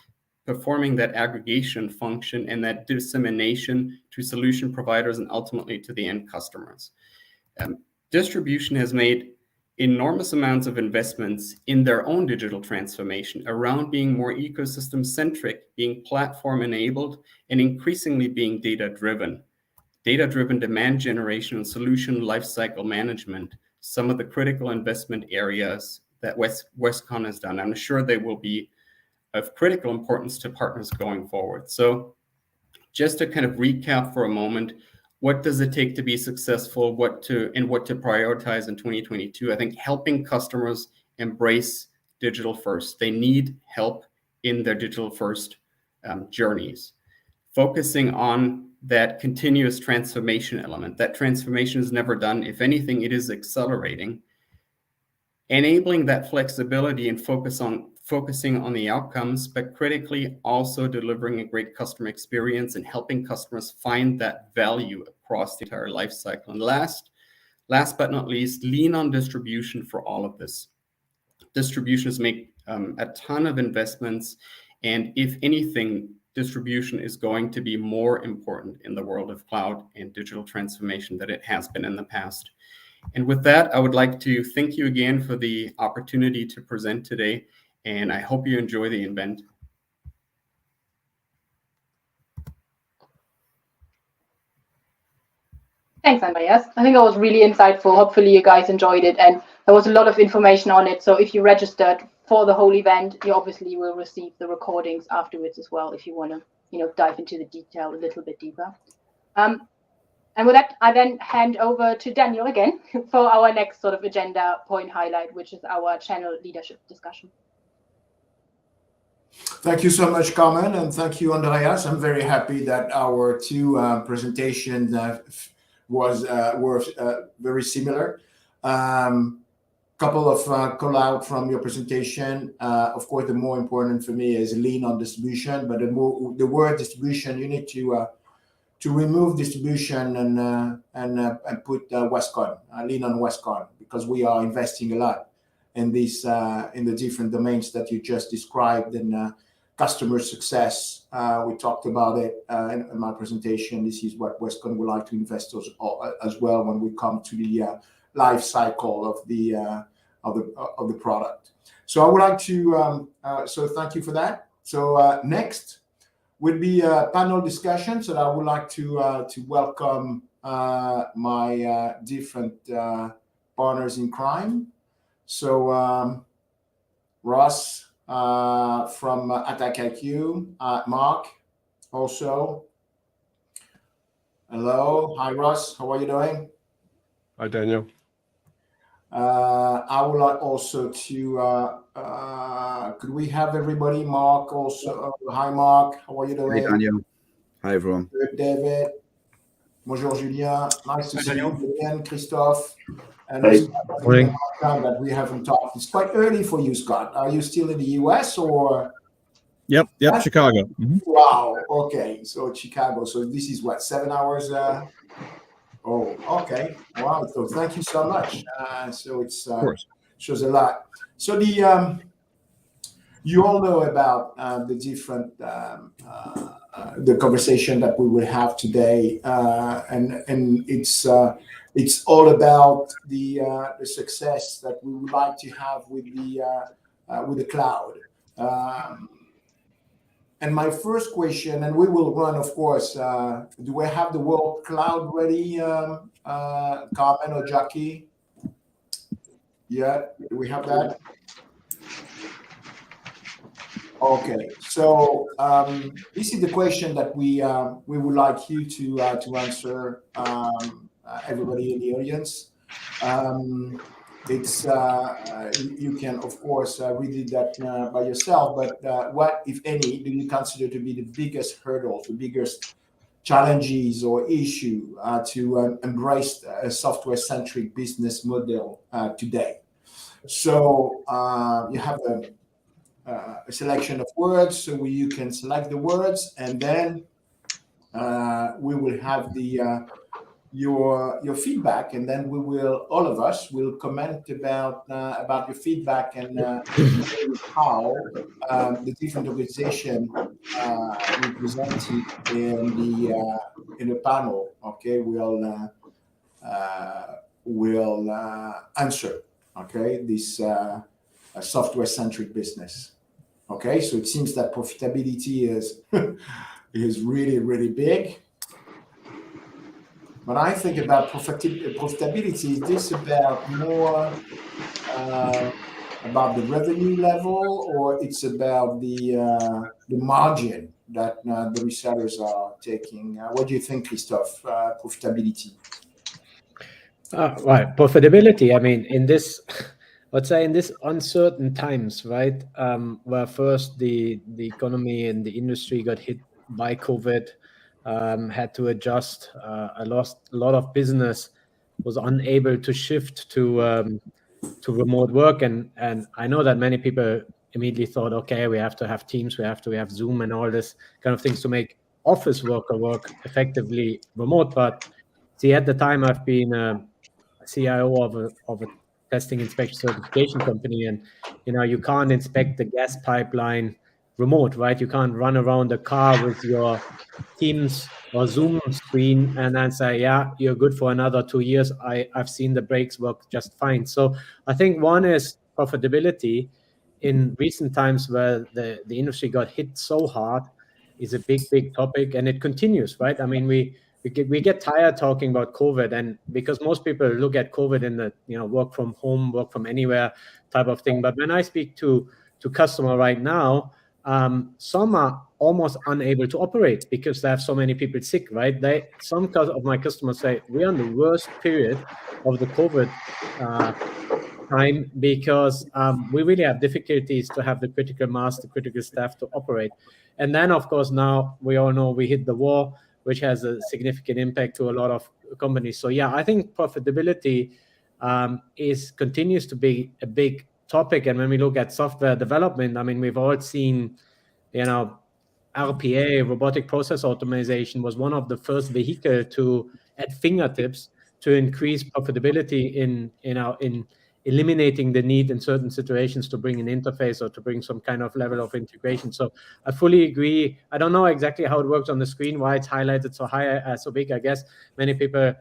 performing that aggregation function and that dissemination to solution providers and ultimately to the end customers. Distribution has made enormous amounts of investments in their own digital transformation around being more ecosystem centric, being platform enabled, and increasingly being data-driven. Data-driven demand generation and solution lifecycle management, some of the critical investment areas that Westcon has done. I'm sure they will be of critical importance to partners going forward. So just to kind of recap for a moment, what does it take to be successful, what to prioritize in 2022? I think helping customers embrace digital first. They need help in their digital first journeys. Focusing on that continuous transformation element. That transformation is never done. If anything, it is accelerating. Enabling that flexibility and focusing on the outcomes, but critically also delivering a great customer experience and helping customers find that value across the entire life cycle. And last but not least, lean on distribution for all of this. Distributions make a ton of investments, and if anything, distribution is going to be more important in the world of cloud and digital transformation than it has been in the past. And with that, I would like to thank you again for the opportunity to present today, and I hope you enjoy the event. Thanks, Andreas. I think that was really insightful. Hopefully you guys enjoyed it, and there was a lot of information on it. So if you registered for the whole event, you obviously will receive the recordings afterwards as well if you want to, dive into the detail a little bit deeper. And with that, I then hand over to Daniel again for our next sort of agenda point highlight, which is our channel leadership discussion. Thank you so much, Carmen, and thank you, Andreas. I'm very happy that our two presentations were very similar. Couple of call out from your presentation. Of course, the more important for me is lean on distribution, but the word distribution, you need to remove distribution and put Westcon, lean on Westcon, because we are investing a lot in this in the different domains that you just described, and customer success. We talked about it in my presentation. This is what Westcon would like to invest as well when we come to the life cycle of the product. So I would like to so thank you for that. So next would be a panel discussion. So I would like to welcome my different partners in crime. So Ross from Attack IQ, Mark also. Hello, hi Ross, how are you doing? Hi Daniel. I would like also to could we have everybody? Mark also. Hi Mark, how are you doing? Hi Daniel. Hi everyone. Good, David. Bonjour Julien. Nice to see you again, Christophe. And Scott, that we haven't talked. It's quite early for you, Scott. Are you still in the US or? Yep, Chicago. Mm-hmm. Wow. Okay, so Chicago. So this is what, 7 hours? Oh, okay. Wow. So thank you so much. So it's shows a lot. So the you all know about the different the conversation that we will have today, and it's all about the success that we would like to have with the cloud. And my first question, and we will run, of course, do we have the word cloud ready, Carmen or Jackie? Yeah, do we have that? Okay, so this is the question that we would like you to answer, everybody in the audience. it's you can of course read that by yourself. But what, if any, do you consider to be the biggest hurdles, the biggest challenges or issue to embrace a software-centric business model today? So you have a selection of words, so you can select the words, and then we will have your feedback, and then we will, all of us will comment about your feedback and how the different organization represented in the panel, okay, will answer, okay, this software-centric business. Okay, so it seems that profitability is is really, really big. When I think about profitability, is this about more about the revenue level, or it's about the margin that the resellers are taking? What do you think, Christophe? Profitability. Right, profitability. I mean, in this, let's say, in this uncertain times, right, where first the economy and the industry got hit by COVID, had to adjust. I lost a lot of business, was unable to shift to remote work, and I know that many people immediately thought, okay, we have to have Teams, we have Zoom, and all this kind of things to make office worker work effectively remote. But see, at the time, I've been CIO of a testing inspection certification company, and you can't inspect the gas pipeline remote, right? You can't run around the car with your Teams or Zoom screen and then say, yeah, you're good for another 2 years. I've seen the brakes work just fine. So I think one is profitability in recent times where the industry got hit so hard is a big topic, and it continues, right? I mean, we get tired talking about COVID, and because most people look at COVID in the work from home, work from anywhere type of thing. But when I speak to customer right now, some are almost unable to operate because they have so many people sick, right? Some of my customers say we're on the worst period of the COVID time because we really have difficulties to have the critical mass, the critical staff to operate. And then, of course, now we all know we hit the war, which has a significant impact to a lot of companies. So yeah, I think profitability continues to be a big topic. And when we look at software development, I mean, we've all seen, RPA, robotic process automation, was one of the first vehicle to at fingertips to increase profitability in eliminating the need in certain situations to bring an interface or to bring some kind of level of integration. So I fully agree. I don't know exactly how it works on the screen, why it's highlighted so high, so big. I guess many people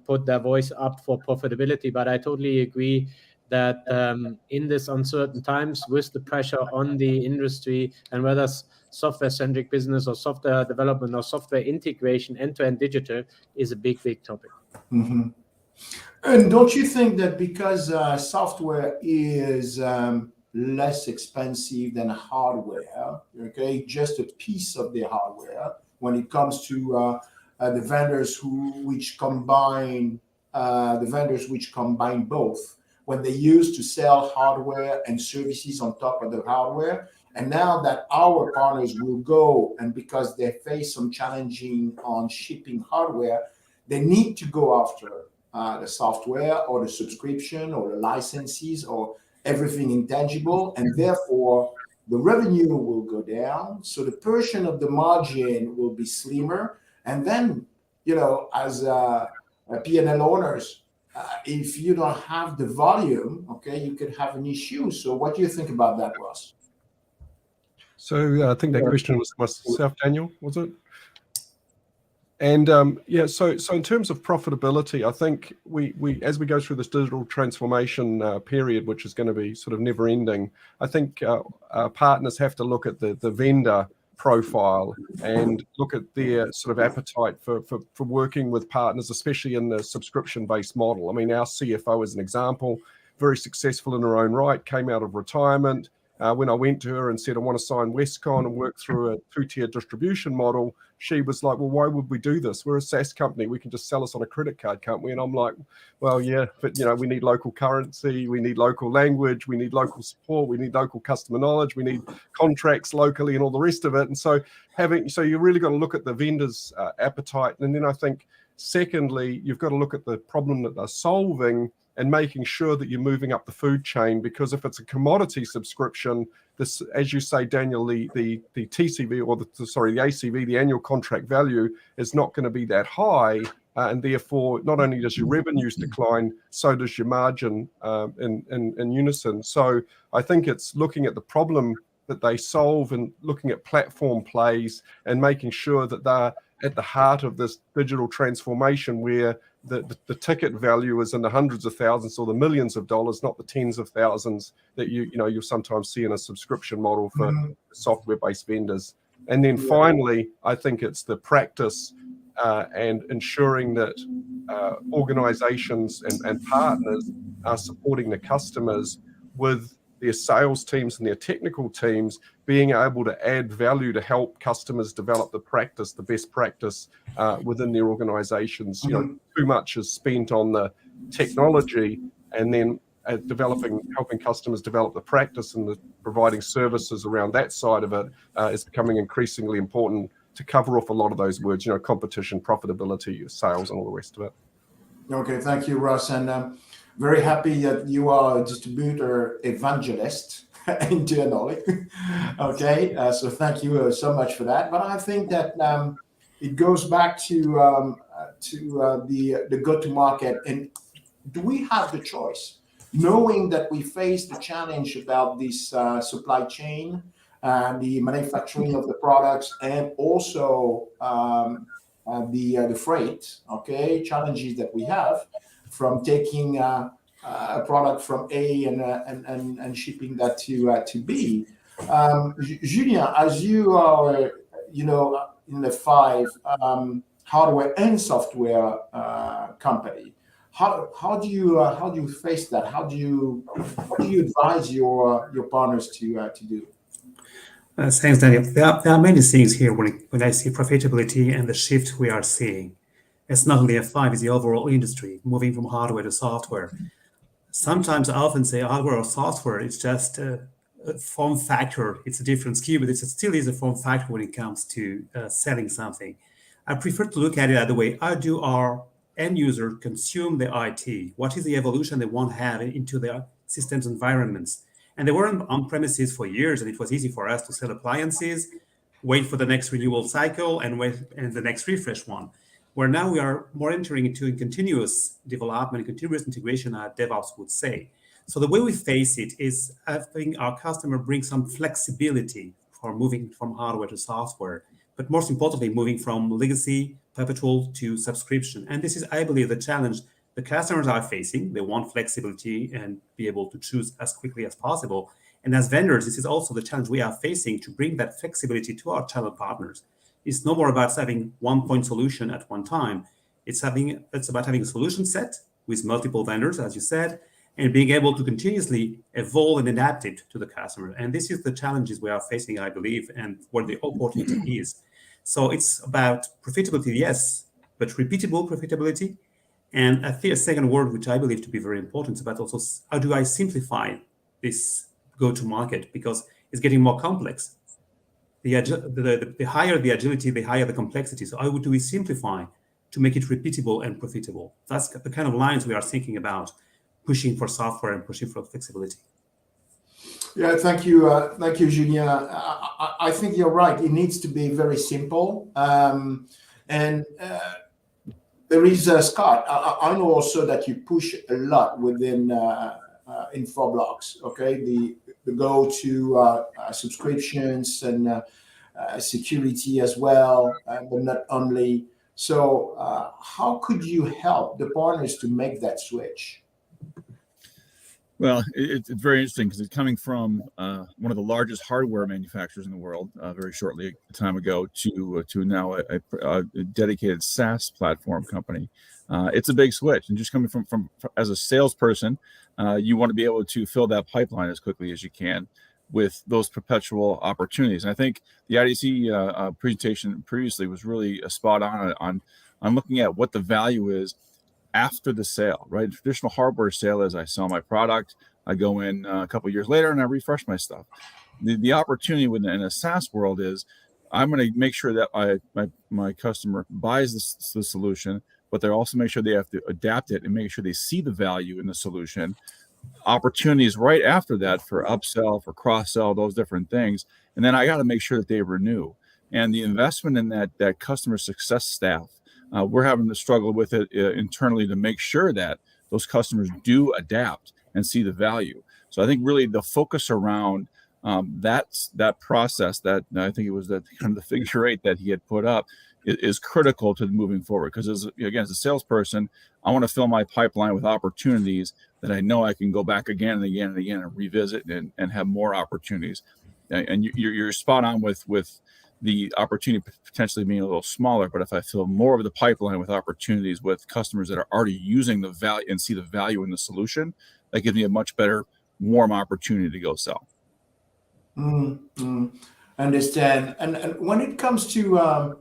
put their voice up for profitability, but I totally agree that in this uncertain times, with the pressure on the industry, and whether software-centric business or software development or software integration, end-to-end digital is a big topic. Mm-hmm. And don't you think that because software is less expensive than hardware, okay, just a piece of the hardware, when it comes to the vendors which combine both, when they used to sell hardware and services on top of the hardware, and now that our partners will go, and because they face some challenging on shipping hardware, they need to go after the software or the subscription or the licenses or everything intangible, and therefore the revenue will go down. So the portion of the margin will be slimmer. And then, as P&L owners, if you don't have the volume, okay, you could have an issue. So what do you think about that, Ross? So I think that question was myself, Daniel, was it? And so in terms of profitability, I think we as we go through this digital transformation period, which is going to be sort of never ending, I think our partners have to look at the vendor profile and look at their sort of appetite for working with partners, especially in the subscription-based model. I mean, our CFO, as an example, very successful in her own right, came out of retirement, when I went to her and said, I want to sign Westcon and work through a two-tier distribution model, she was like, well, why would we do this? We're a SaaS company. We can just sell us on a credit card, can't we? And I'm like, well, yeah, but we need local currency. We need local language. We need local support. We need local customer knowledge. We need contracts locally and all the rest of it. And so you really got to look at the vendor's appetite. And then I think, secondly, you've got to look at the problem that they're solving and making sure that you're moving up the food chain, because if it's a commodity subscription, this, as you say, Daniel, the TCV or the ACV, the annual contract value, is not going to be that high, and therefore not only does your revenues decline, so does your margin in unison. So I think it's looking at the problem that they solve and looking at platform plays and making sure that they're at the heart of this digital transformation where the ticket value is in the hundreds of thousands or the millions of dollars, not the tens of thousands that you'll sometimes see in a subscription model for software-based vendors. And then finally, I think it's the practice and ensuring that organizations and partners are supporting the customers with their sales teams and their technical teams being able to add value to help customers develop the best practice within their organizations. Too much is spent on the technology, and then helping customers develop the practice and providing services around that side of it is becoming increasingly important to cover off a lot of those words, competition, profitability, sales, and all the rest of it. Okay, thank you, Russ. And very happy that you are a distributor evangelist internally. Okay, so thank you so much for that. But I think that it goes back to the go-to-market. And do we have the choice, knowing that we face the challenge about this supply chain and the manufacturing of the products, and also the freight, challenges that we have from taking a product from A and shipping that to B. Julien, as you are, in the 5 hardware and software company, how do you face that? What do you advise your partners to do? Thanks, Daniel. There are many things here when I see profitability and the shift we are seeing. It's not only F5, it's the overall industry, moving from hardware to software. Sometimes I often say hardware or software, it's just a form factor. It's a different SKU, but it still is a form factor when it comes to selling something. I prefer to look at it that way. How do our end user consume the IT? What is the evolution they want to have into their systems environments? And they were on premises for years, and it was easy for us to sell appliances, wait for the next renewal cycle, and the next refresh one. Where now we are more entering into continuous development, continuous integration, as DevOps would say. So the way we face it is having our customer bring some flexibility for moving from hardware to software, but most importantly, moving from legacy, perpetual to subscription. And this is, I believe, the challenge the customers are facing. They want flexibility and be able to choose as quickly as possible. And as vendors, this is also the challenge we are facing to bring that flexibility to our channel partners. It's no more about having one-point solution at one time. It's about having a solution set with multiple vendors, as you said, and being able to continuously evolve and adapt it to the customer. And this is the challenges we are facing, I believe, and where the opportunity is. So it's about profitability, yes, but repeatable profitability. And I think a second word, which I believe to be very important, is about also how do I simplify this go-to-market, because it's getting more complex. The higher the agility, the higher the complexity. So how do we simplify to make it repeatable and profitable? That's the kind of lines we are thinking about, pushing for software and pushing for flexibility. Yeah, thank you, Julien. I think you're right. It needs to be very simple. And there is Scott. I know also that you push a lot within Infoblox. Okay, the go to subscriptions and security as well, but not only. So, how could you help the partners to make that switch? Well, it's very interesting because it's coming from one of the largest hardware manufacturers in the world very shortly a time ago to now a dedicated SaaS platform company. It's a big switch, and just coming from as a salesperson, you want to be able to fill that pipeline as quickly as you can. with those perpetual opportunities. And I think the IDC presentation previously was really spot on looking at what the value is after the sale, right? Traditional hardware sale is I sell my product, I go in a couple of years later and I refresh my stuff. The opportunity in a SaaS world is I'm going to make sure that my customer buys the solution, but they also make sure they have to adapt it and make sure they see the value in the solution. Opportunities right after that for upsell, for cross-sell, those different things. And then I got to make sure that they renew. And the investment in that customer success staff, we're having to struggle with it internally to make sure that those customers do adapt and see the value. So I think really the focus around that process, that I think it was that kind of the figure eight that he had put up, is critical to moving forward. Because as a salesperson, I want to fill my pipeline with opportunities that I know I can go back again and again and again and revisit and have more opportunities. And you're spot on with the opportunity potentially being a little smaller, but if I fill more of the pipeline with opportunities with customers that are already using the value and see the value in the solution, that gives me a much better warm opportunity to go sell. Understand. And when it comes to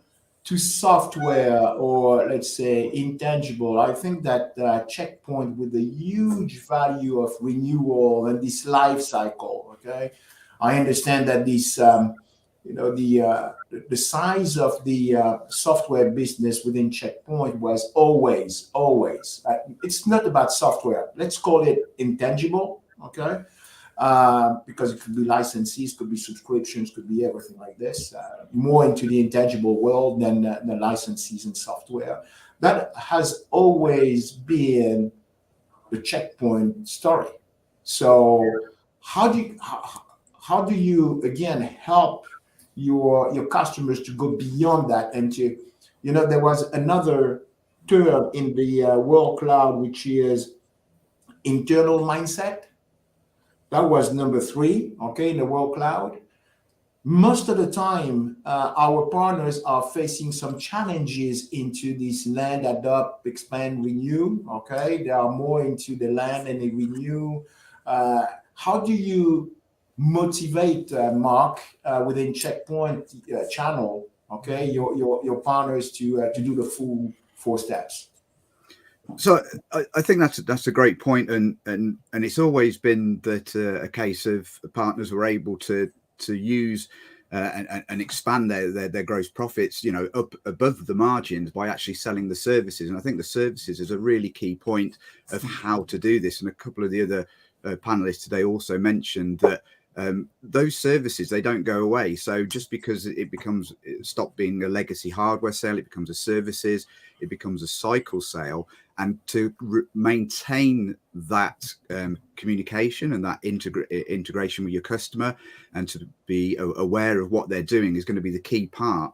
software, or let's say intangible, I think that Checkpoint, with the huge value of renewal and this life cycle, okay, I understand that this the size of the software business within Checkpoint was always it's not about software, let's call it intangible, okay, because it could be licenses, could be subscriptions, could be everything like this, more into the intangible world than the licenses and software. That has always been the Checkpoint story. So how do you again help your customers to go beyond that, and to, there was another term in the world cloud, which is internal mindset. That was number 3, okay, in the world cloud. Most of the time, our partners are facing some challenges into this land, adopt, expand, renew, okay? They are more into the land and the renew. How do you motivate, Mark, within Checkpoint channel, okay, your partners to do the full 4 steps? So I think that's a great point, and it's always been that a case of partners were able to use and expand their gross profits, up above the margins by actually selling the services. And I think the services is a really key point of how to do this. And a couple of the other panelists today also mentioned that those services, they don't go away. So just because it stop being a legacy hardware sale, it becomes a services, it becomes a cycle sale. And to maintain that communication and that integration with your customer, and to be aware of what they're doing, is going to be the key part.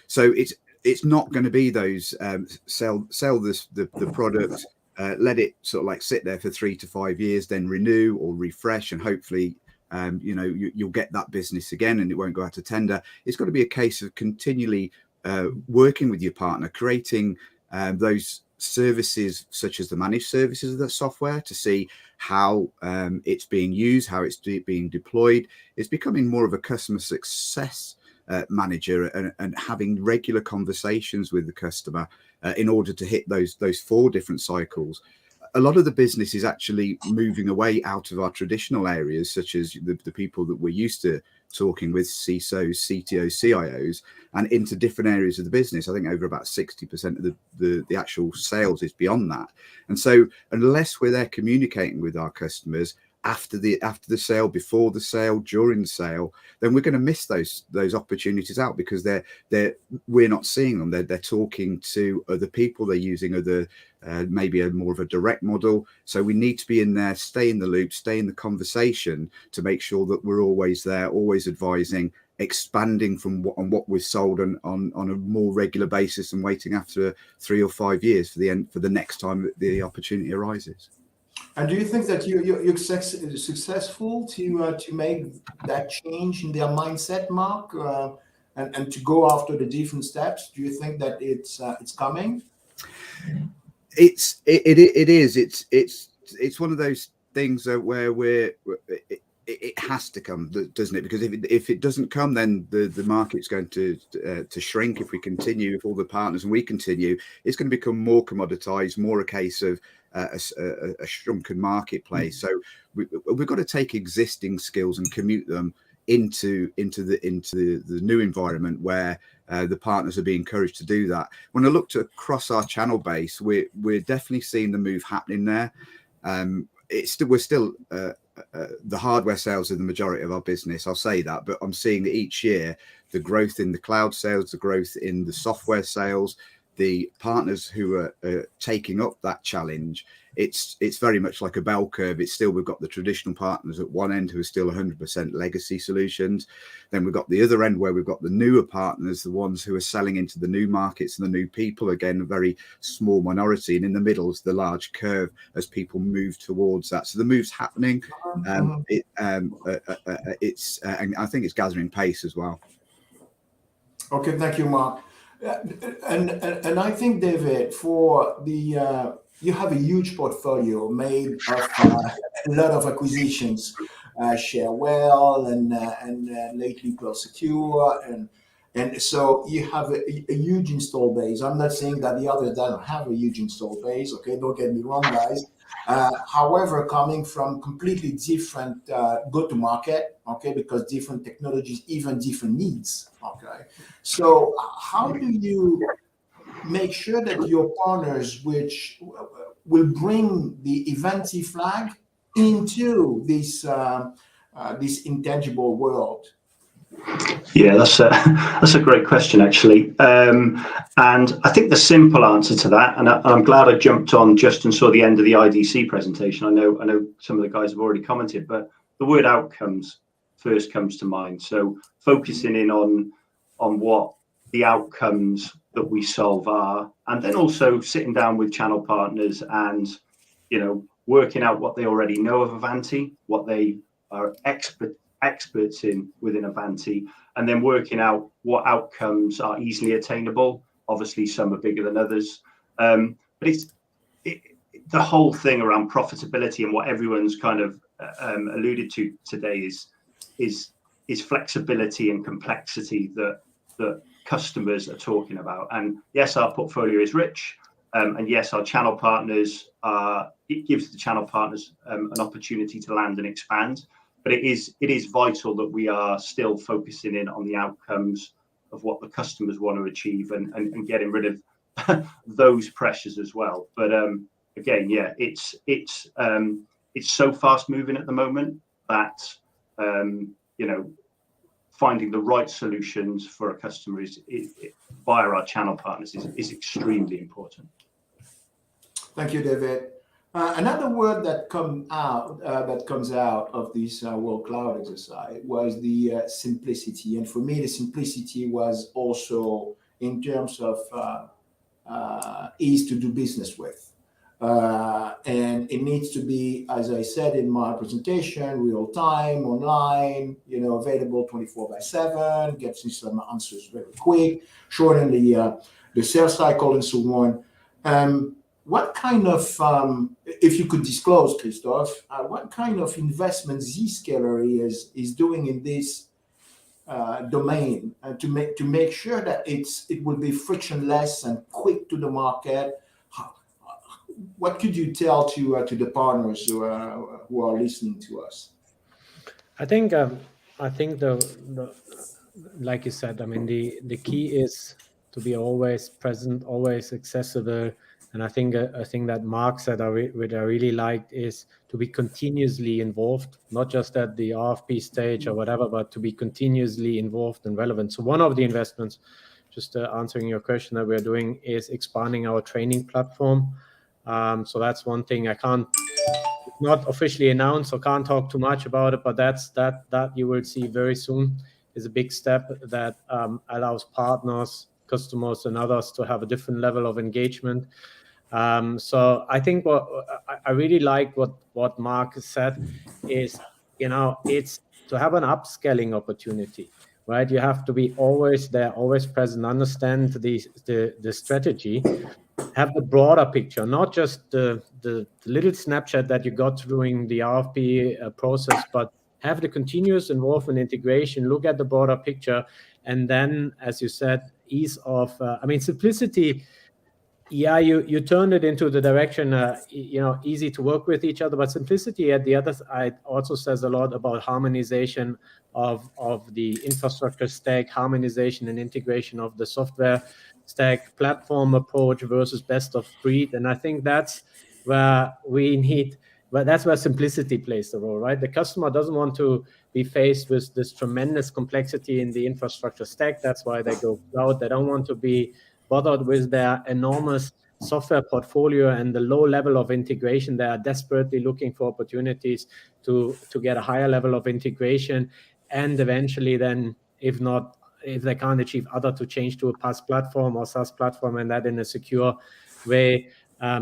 So it's not going to be those sell the product, let it sort of like sit there for 3 to 5 years, then renew or refresh, and hopefully you'll get that business again and it won't go out to tender. It's got to be a case of continually working with your partner, creating those services such as the managed services of the software, to see how it's being used, how it's being deployed. It's becoming more of a customer success manager, and having regular conversations with the customer in order to hit those 4 different cycles. A lot of the business is actually moving away out of our traditional areas, such as the people that we're used to talking with, CISOs, CTOs, CIOs, and into different areas of the business. I think over about 60% of the actual sales is beyond that. And so unless we're there communicating with our customers after the sale, before the sale, during the sale, then we're going to miss those opportunities out, because we're not seeing them. They're talking to other people, they're using other maybe more of a direct model. So we need to be in there, stay in the loop, stay in the conversation, to make sure that we're always there, always advising, expanding from what we've sold on a more regular basis, and waiting after 3 or 5 years for the next time that the opportunity arises. And do you think that you're successful to make that change in their mindset, Mark, and to go after the different steps? Do you think that it's coming? It is. It's one of those things where it has to come, doesn't it? Because if it doesn't come, then the market's going to shrink. If we continue, if all the partners and we continue, it's going to become more commoditized, more a case of a shrunken marketplace. So we've got to take existing skills and commute them into the new environment where the partners are being encouraged to do that. When I looked across our channel base, we're definitely seeing the move happening there. We're still the hardware sales are the majority of our business, I'll say that, but I'm seeing that each year the growth in the cloud sales, the growth in the software sales, the partners who are taking up that challenge, it's very much like a bell curve. It's still, we've got the traditional partners at one end who are still 100% legacy solutions. Then we've got the other end where we've got the newer partners, the ones who are selling into the new markets and the new people, again, a very small minority. And in the middle is the large curve as people move towards that. So the move's happening. And I think it's gathering pace as well. Okay, thank you, Mark. And I think, David, for the you have a huge portfolio made of a lot of acquisitions, Sharewell and lately Pearl Secure, and so you have a huge install base. I'm not saying that the others don't have a huge install base. Okay, don't get me wrong, guys. However, coming from completely different go-to-market, okay, because different technologies, even different needs, okay. So how do you make sure that your partners, which will bring the Ivanti flag into this this intangible world? Yeah, that's a great question, actually. And I think the simple answer to that, and I'm glad I jumped on just and saw the end of the IDC presentation. I know some of the guys have already commented, but the word outcomes first comes to mind. So focusing in on what the outcomes that we solve are, and then also sitting down with channel partners and, you know, working out what they already know of Ivanti, what they are experts in within Ivanti, and then working out what outcomes are easily attainable. Obviously, some are bigger than others, but the whole thing around profitability and what everyone's kind of alluded to today is flexibility and complexity that customers are talking about. And yes, our portfolio is rich, and yes, our channel partners it gives the channel partners an opportunity to land and expand. But it is vital that we are still focusing in on the outcomes of what the customers want to achieve and getting rid of those pressures as well. But again, yeah, it's so fast moving at the moment that you know, finding the right solutions for a customer via our channel partners is extremely important. Thank you, David. Another word that comes out of this World Cloud exercise was the simplicity, and for me, the simplicity was also in terms of ease to do business with, and it needs to be, as I said in my presentation, real time, online, you know, available 24/7, gets you some answers very quick, shorten the sales cycle, and so on. What kind of, if you could disclose, Christoph, what kind of investment Zscaler is doing in this domain to make sure that it will be frictionless and quick to the market? What could you tell to the partners who are listening to us? I think the like you said, I mean, the key is to be always present, always accessible. And I think that Mark said, what I really liked is to be continuously involved, not just at the RFP stage or whatever, but to be continuously involved and relevant. So one of the investments, just answering your question, that we're doing is expanding our training platform. So that's one thing I can't not officially announce, so can't talk too much about it, but that you will see very soon is a big step that allows partners, customers, and others to have a different level of engagement. So I think what I really like what Mark said is, you know, it's to have an upscaling opportunity, right? You have to be always there, always present, understand the strategy, have the broader picture, not just the little snapshot that you got during the RFP process, but have the continuous involvement integration, look at the broader picture, and then, as you said, ease of, simplicity. Yeah, you turned it into the direction, easy to work with each other, but simplicity at the other side also says a lot about harmonization of the infrastructure stack, harmonization and integration of the software stack, platform approach versus best of breed. And I think that's where that's where simplicity plays the role, right? The customer doesn't want to be faced with this tremendous complexity in the infrastructure stack. That's why they go cloud. They don't want to be bothered with their enormous software portfolio and the low level of integration. They are desperately looking for opportunities to get a higher level of integration, and eventually then, if they can't achieve other, to change to a PaaS platform or SaaS platform, and that in a secure way.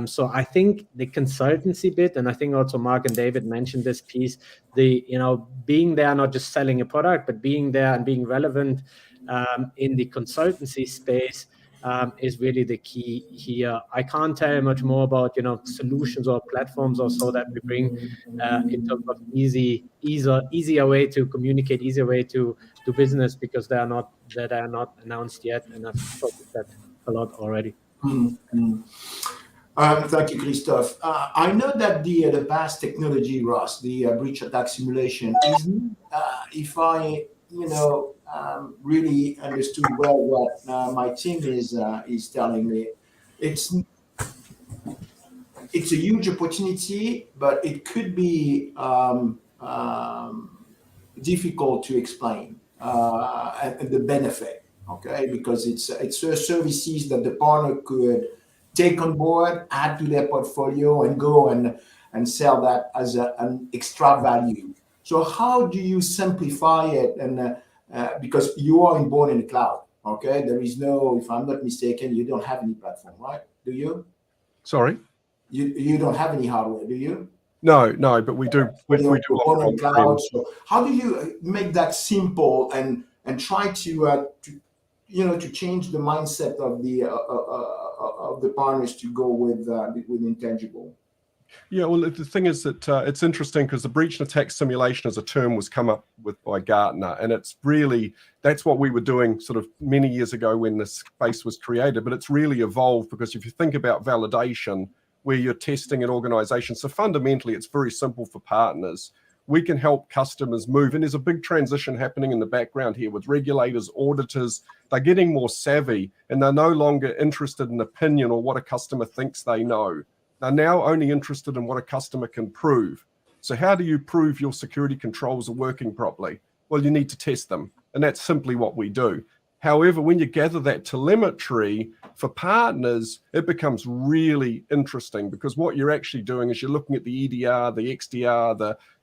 So I think the consultancy bit, and I think also Mark and David mentioned this piece, being there, not just selling a product, but being there and being relevant in the consultancy space is really the key here. I can't tell you much more about solutions or platforms or so that we bring in terms of easier way to communicate, easier way to do business, because they are not announced yet, and I've probably said a lot already. Mm-hmm. Thank you, Christophe. I know that the PaaS technology, Ross, the breach attack simulation, is, if I really understood well what my team is telling me, it's a huge opportunity, but it could be difficult to explain and the benefit, okay? Because it's services that the partner could take on board, add to their portfolio, and go and sell that as an extra value. So how do you simplify it? And because you are born in the cloud, okay? There is no, if I'm not mistaken, you don't have any platform, right? Do you? Sorry? You don't have any hardware, do you? No, but we do. We do born in the cloud. So how do you make that simple and try to change the mindset of the partners to go with intangible? Yeah, well, the thing is that it's interesting because the breach and attack simulation as a term was come up with by Gartner, and it's really, that's what we were doing sort of many years ago when this space was created, but it's really evolved because if you think about validation, where you're testing an organization, so fundamentally it's very simple for partners. We can help customers move, and there's a big transition happening in the background here with regulators, auditors. They're getting more savvy, and they're no longer interested in opinion or what a customer thinks they know. They're now only interested in what a customer can prove. So how do you prove your security controls are working properly? Well, you need to test them, and that's simply what we do. However, when you gather that telemetry for partners, it becomes really interesting because what you're actually doing is you're looking at the EDR, the XDR,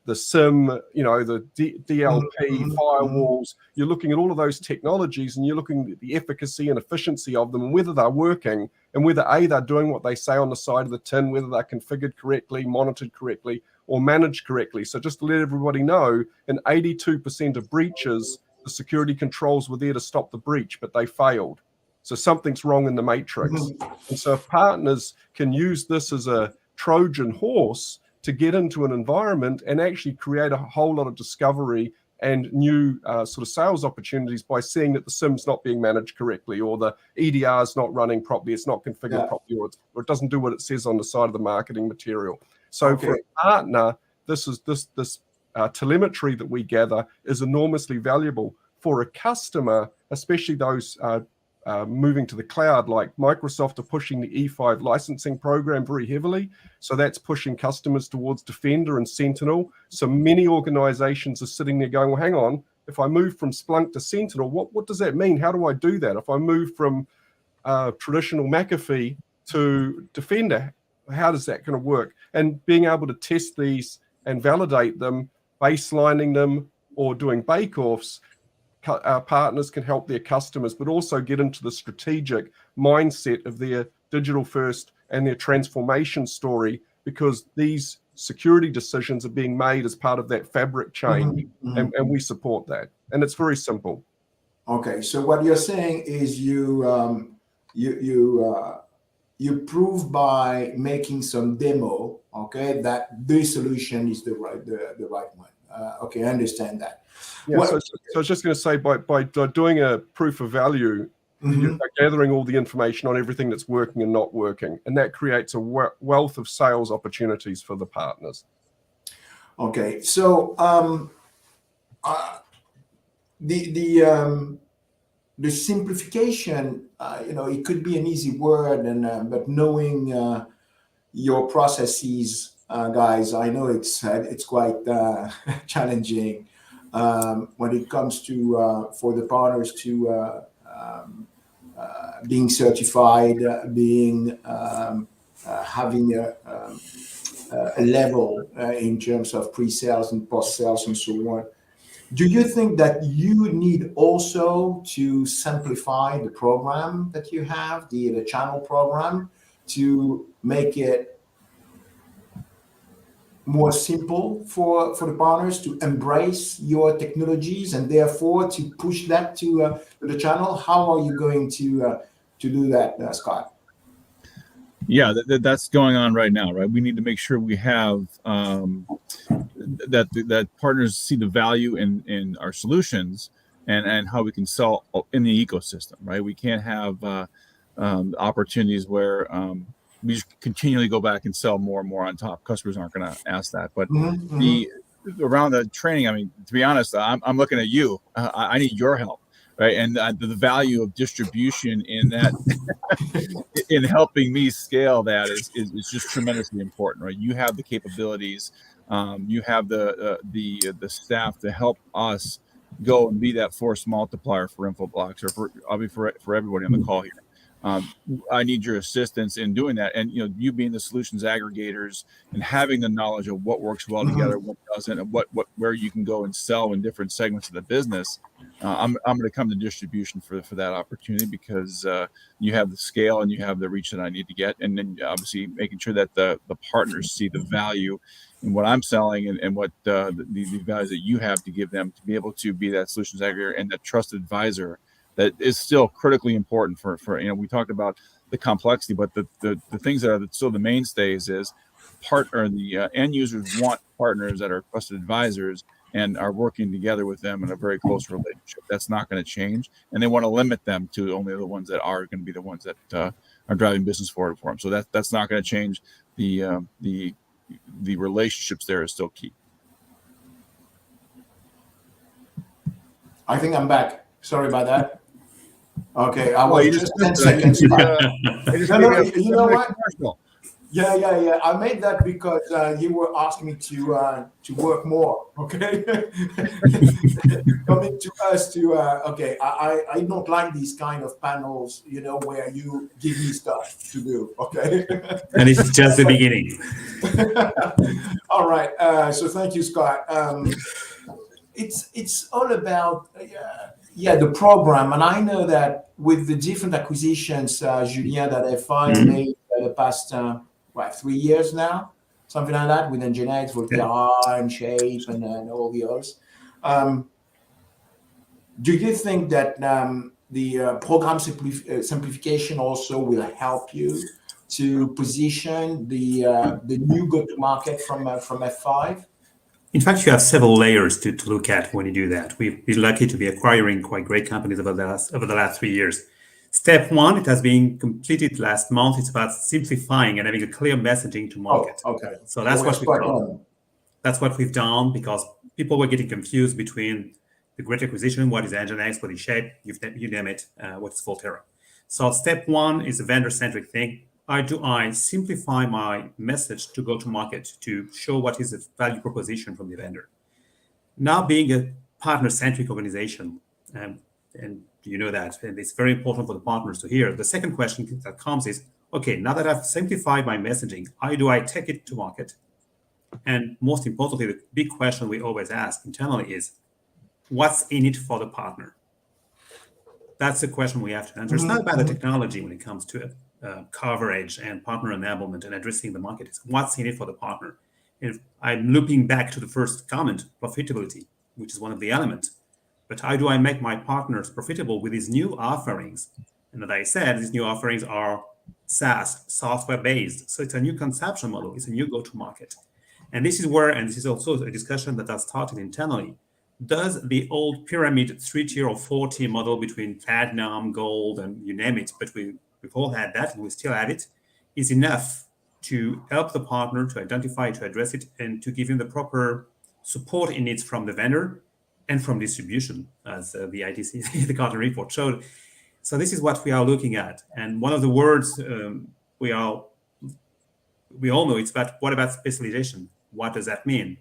the SIM, the DLP, firewalls. You're looking at all of those technologies and you're looking at the efficacy and efficiency of them and whether they're working and whether A, they're doing what they say on the side of the tin, whether they're configured correctly, monitored correctly, or managed correctly. So just to let everybody know, in 82% of breaches, the security controls were there to stop the breach, but they failed. So something's wrong in the matrix. And so if partners can use this as a Trojan horse to get into an environment and actually create a whole lot of discovery and new sort of sales opportunities by seeing that the SIM's not being managed correctly or the EDR is not running properly, it's not configured properly, or it doesn't do what it says on the side of the marketing material. So for a partner, this telemetry that we gather is enormously valuable. For a customer, especially those moving to the cloud, like Microsoft are pushing the E5 licensing program very heavily. So that's pushing customers towards Defender and Sentinel. So many organizations are sitting there going, well, hang on, if I move from Splunk to Sentinel, what does that mean? How do I do that? If I move from traditional McAfee to Defender, how does that going to work? And being able to test these and validate them, baselining them, or doing bake-offs, our partners can help their customers, but also get into the strategic mindset of their digital first and their transformation story, because these security decisions are being made as part of that fabric change, and we support that. And it's very simple. Okay, so what you're saying is you prove by making some demo, okay, that the solution is the right one. Okay, I understand that. Yeah, so I was just going to say, by doing a proof of value, you're gathering all the information on everything that's working and not working, and that creates a wealth of sales opportunities for the partners. Okay, so the simplification, it could be an easy word, but knowing your processes, guys, I know it's quite challenging when it comes to for the partners to being certified, being having a level in terms of pre-sales and post-sales and so on. Do you think that you need also to simplify the program that you have, the channel program, to make it more simple for the partners to embrace your technologies and therefore to push that to the channel? How are you going to do that, Scott? Yeah, that's going on right now, right? We need to make sure we have that partners see the value in our solutions and how we can sell in the ecosystem, right? We can't have opportunities where we just continually go back and sell more and more on top. Customers aren't going to ask that, but around the training, I mean, to be honest, I'm looking at you. I need your help. Right, and the value of distribution in that, in helping me scale that is just tremendously important. Right, you have the capabilities, you have the staff to help us go and be that force multiplier for Infoblox or for everybody on the call here. I need your assistance in doing that, and you being the solutions aggregators and having the knowledge of what works well together, what doesn't, and where you can go and sell in different segments of the business. I'm going to come to distribution for that opportunity because you have the scale and you have the reach that I need to get, and then obviously making sure that the partners see the value in what I'm selling and what the values that you have to give them to be able to be that solutions aggregator and that trusted advisor. That is still critically important for we talked about the complexity, but the things that are still the mainstays is the end users want partners that are trusted advisors and are working together with them in a very close relationship. That's not going to change, and they want to limit them to only the ones that are going to be the ones that are driving business forward for them. So that's not going to change. The relationships there is still key. I think I'm back. Sorry about that. Okay, I was just 10 seconds back. No, you know what? Yeah. I made that because you were asking me to work more. Okay, coming to us to. Okay, I don't like these kind of panels. Where you give me stuff to do. Okay, and it's just the beginning. All right. So thank you, Scott. It's all about the program, and I know that with the different acquisitions, Julien, that FI made the past 3 years now, something like that, with Nginx, Volterra, and Shape, and all the others. Do you think that the program simplification also will help you to position the new go-to-market from F5? In fact, you have several layers to look at when you do that. We've been lucky to be acquiring quite great companies over the last 3 years. Step one, it has been completed last month. It's about simplifying and having a clear messaging to market. Oh, okay. So that's what we've done. That's what we've done because people were getting confused between the great acquisition, what is Nginx, what is Shape, you name it, what is Volterra. So step one is a vendor-centric thing. How do I simplify my message to go to market to show what is the value proposition from the vendor? Now, being a partner-centric organization, and you know that, and it's very important for the partners to hear. The second question that comes is, okay, now that I've simplified my messaging, how do I take it to market? And most importantly, the big question we always ask internally is, what's in it for the partner? That's the question we have to answer. It's not about the technology when it comes to it. Coverage and partner enablement and addressing the market. It's what's in it for the partner. If I'm looping back to the first comment, profitability, which is one of the elements. But how do I make my partners profitable with these new offerings? And as I said, these new offerings are SaaS, software-based. So it's a new consumption model. It's a new go-to-market. And this is where, and this is also a discussion that has started internally, does the old pyramid 3-tier or 4-tier model between platinum, gold, and you name it, but we've all had that and we still have it, is enough to help the partner to identify, to address it, and to give him the proper support it needs from the vendor and from distribution, as the IDC, the Gartner report showed. So this is what we are looking at. And one of the words we all know, it's about, what about specialization? What does that mean?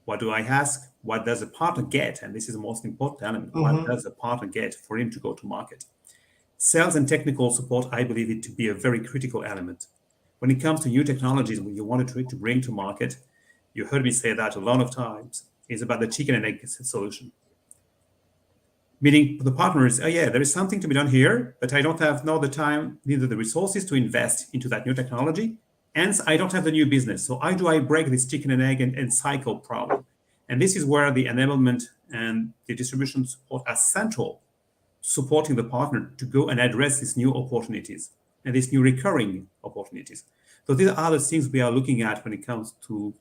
What do I ask? What does a partner get? And this is the most important element. What does a partner get for him to go to market? Sales and technical support, I believe it to be a very critical element. When it comes to new technologies, when you wanted to bring to market, you heard me say that a lot of times, is about the chicken and egg solution. Meaning the partner is, oh yeah, there is something to be done here, but I don't have now the time, neither the resources to invest into that new technology, and I don't have the new business. So how do I break this chicken and egg and cycle problem? And this is where the enablement and the distribution support are central, supporting the partner to go and address these new opportunities and these new recurring opportunities. So these are the things we are looking at when it comes to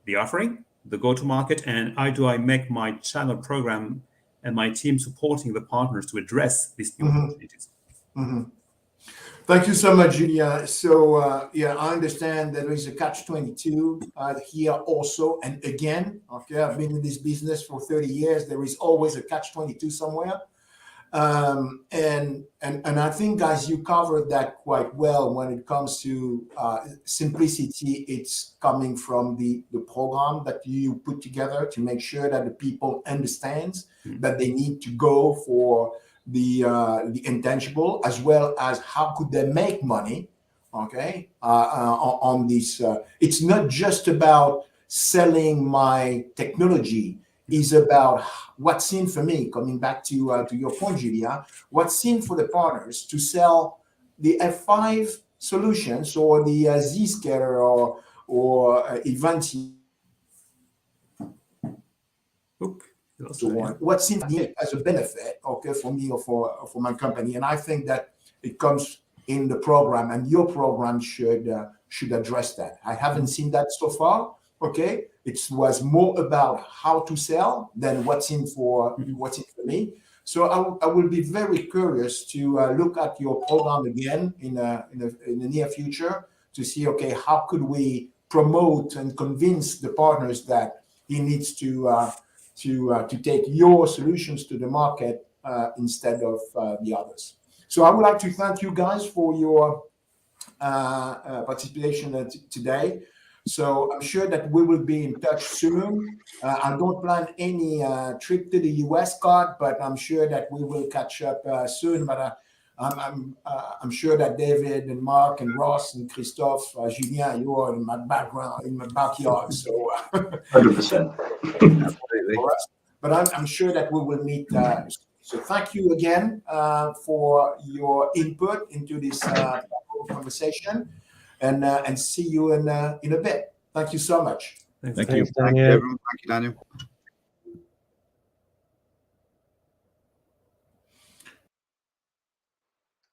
the offering, the go-to-market, and how do I make my channel program and my team supporting the partners to address these new opportunities. Thank you so much, Julia. So yeah, I understand there is a catch-22 here also. And again, okay, I've been in this business for 30 years. There is always a catch-22 somewhere. And I think, guys, you covered that quite well when it comes to simplicity. It's coming from the program that you put together to make sure that the people understand that they need to go for the intangible, as well as how could they make money, okay, on this. It's not just about selling my technology. Is about what's in for me, coming back to your point, Julia, what's in for the partners to sell the F5 solutions or the Zscaler or event. What's in as a benefit, okay, for me or for my company. And I think that it comes in the program, and your program should address that. I haven't seen that so far. Okay, it was more about how to sell than what's in for me. So I will be very curious to look at your program again in the near future to see, okay, how could we promote and convince the partners that he needs to take your solutions to the market instead of the others. So I would like to thank you guys for your participation today. So I'm sure that we will be in touch soon. I don't plan any trip to the US, Scott, but I'm sure that we will catch up soon. But I'm sure that David and Mark and Ross and Christophe, Julien, you are in my background, in my backyard. So 100%. Absolutely. But I'm sure that we will meet. So thank you again for your input into this conversation. And see you in a bit. Thank you so much. Thank you. Thank you, everyone. Thank you, Daniel.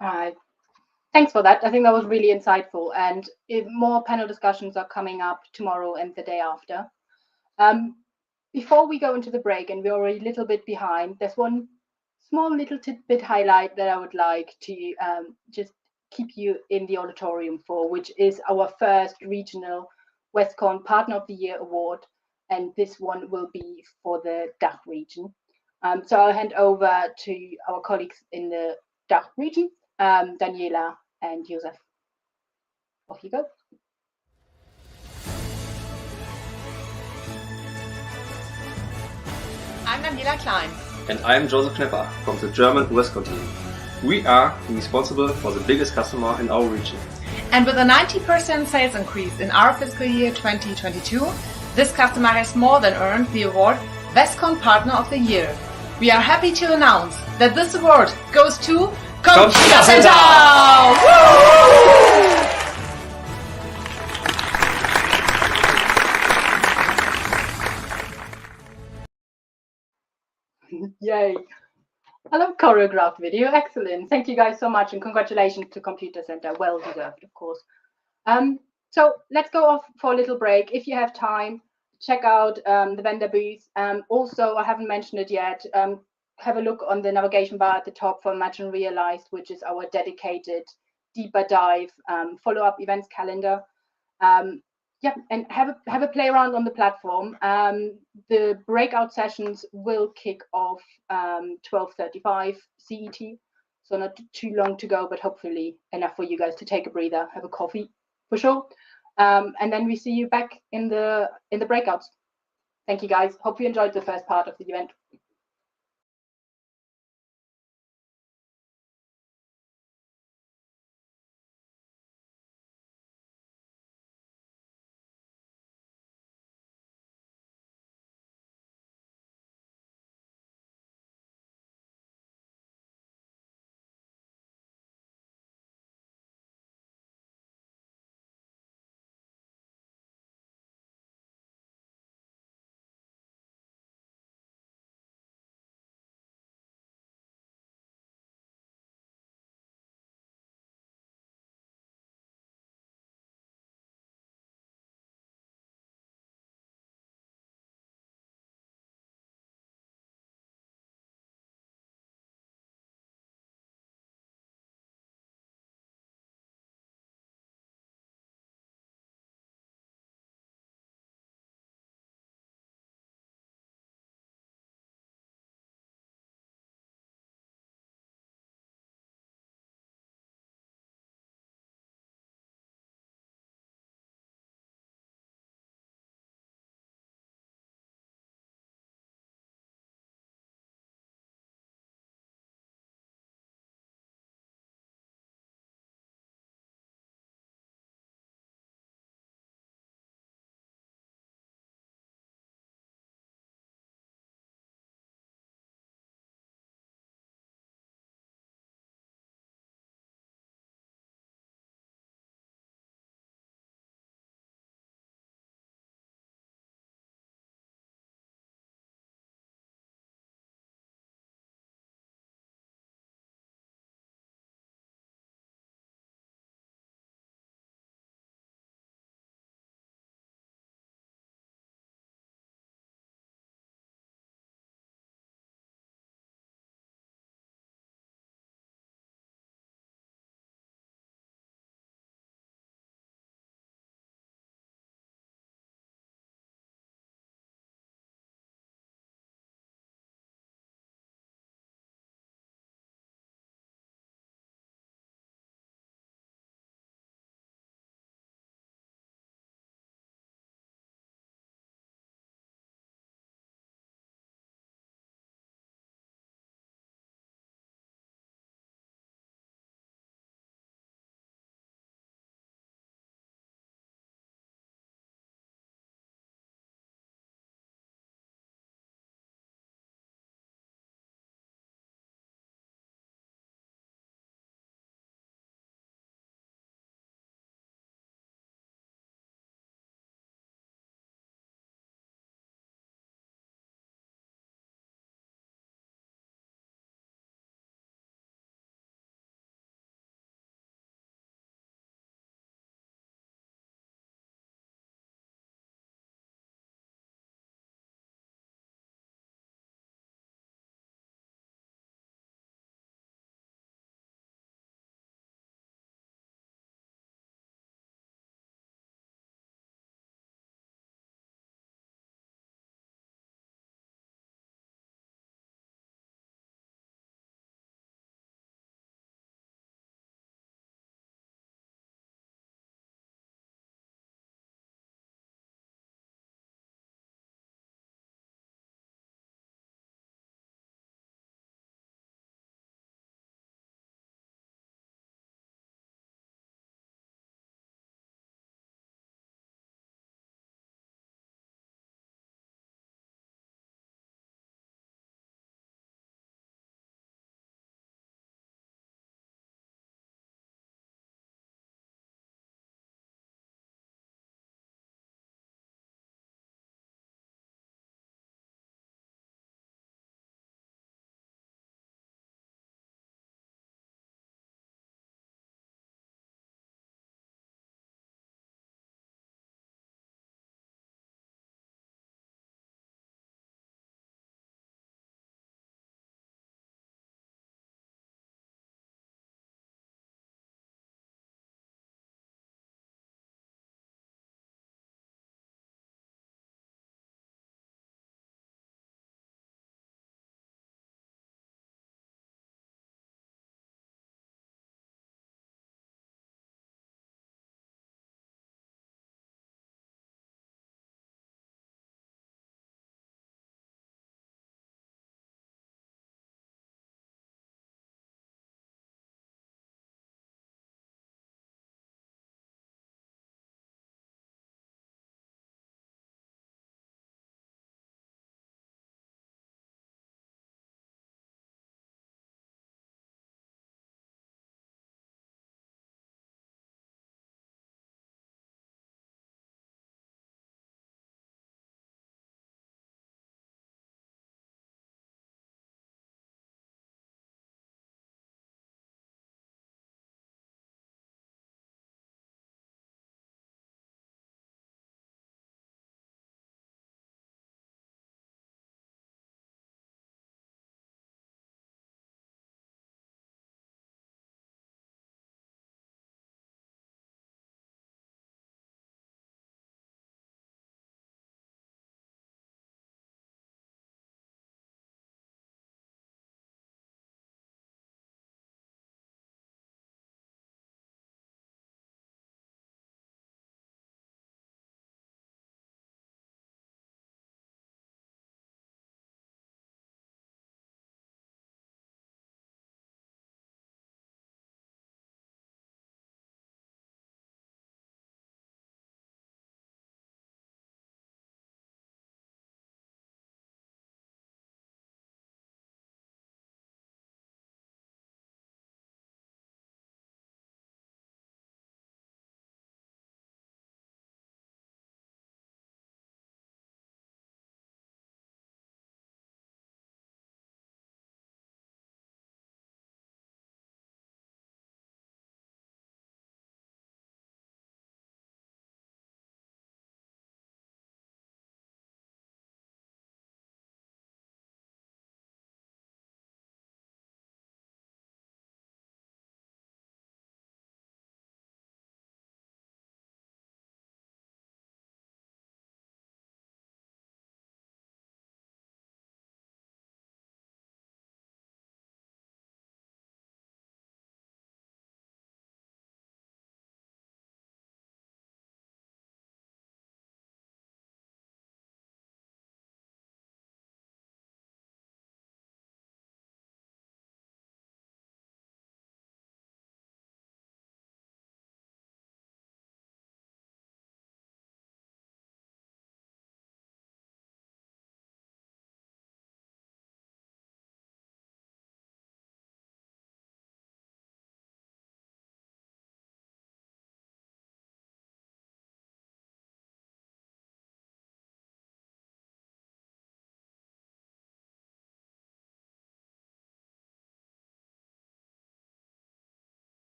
All right. Thanks for that. I think that was really insightful. And more panel discussions are coming up tomorrow and the day after. Before we go into the break, and we're already a little bit behind, there's one small little tidbit highlight that I would like to just keep you in the auditorium for, which is our first regional Westcon Partner of the Year award, and this one will be for the DACH region. So I'll hand over to our colleagues in the DACH region, Daniela and Josef. Off you go. I'm Daniela Klein. And I'm Joseph Knepper from the German Westcon team. We are responsible for the biggest customer in our region. And with a 90% sales increase in our fiscal year 2022, this customer has more than earned the award Westcon Partner of the Year. We are happy to announce that this award goes to Computer Center! Yay! I love choreographed video. Excellent. Thank you guys so much, and congratulations to Computer Center. Well deserved, of course. So let's go off for a little break. If you have time, check out the vendor booth. Also, I haven't mentioned it yet. Have a look on the navigation bar at the top for Imagine Realized, which is our dedicated deeper dive follow-up events calendar. Yeah, and have a play around on the platform. The breakout sessions will kick off 12:35 CET, so not too long to go, but hopefully enough for you guys to take a breather, have a coffee for sure, and then we see you back in the breakouts. Thank you guys. Hope you enjoyed the first part of the event.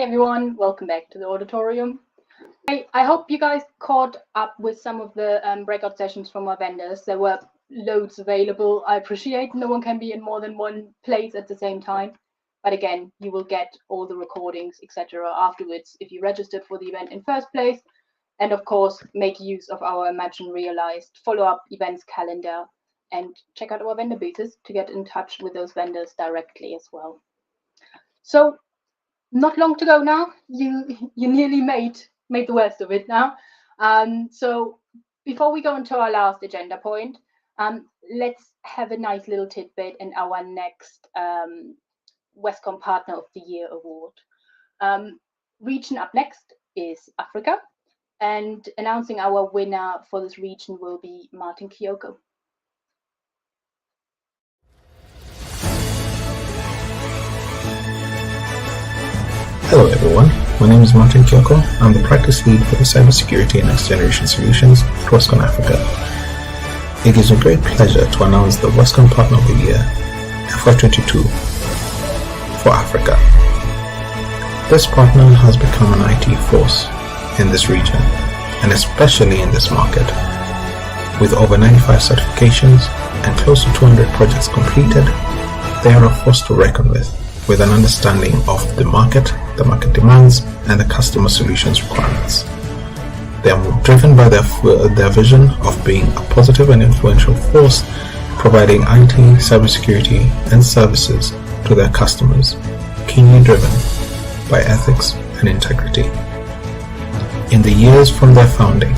everyone, welcome back to the auditorium. I hope you guys caught up with some of the breakout sessions from our vendors. There were loads available. I appreciate no one can be in more than one place at the same time. But again, you will get all the recordings, etc. afterwards if you registered for the event in first place. And of course, make use of our Imagine Realized follow-up events calendar and check out our vendor booths to get in touch with those vendors directly as well. So not long to go now. You nearly made the worst of it now. So before we go into our last agenda point, let's have a nice little tidbit in our next Westcon Partner of the Year award. Region up next is Africa, and announcing our winner for this region will be Martin Kyoko. Hello everyone, my name is Martin Kyoko. I'm the practice lead for the Cybersecurity and Next Generation Solutions at Westcon Africa. It gives me great pleasure to announce the Westcon Partner of the Year, FY22, for Africa. This partner has become an IT force in this region, and especially in this market. With over 95 certifications and close to 200 projects completed, they are a force to reckon with an understanding of the market demands, and the customer solutions requirements. They are driven by their vision of being a positive and influential force, providing IT, cybersecurity, and services to their customers, keenly driven by ethics and integrity. In the years from their founding,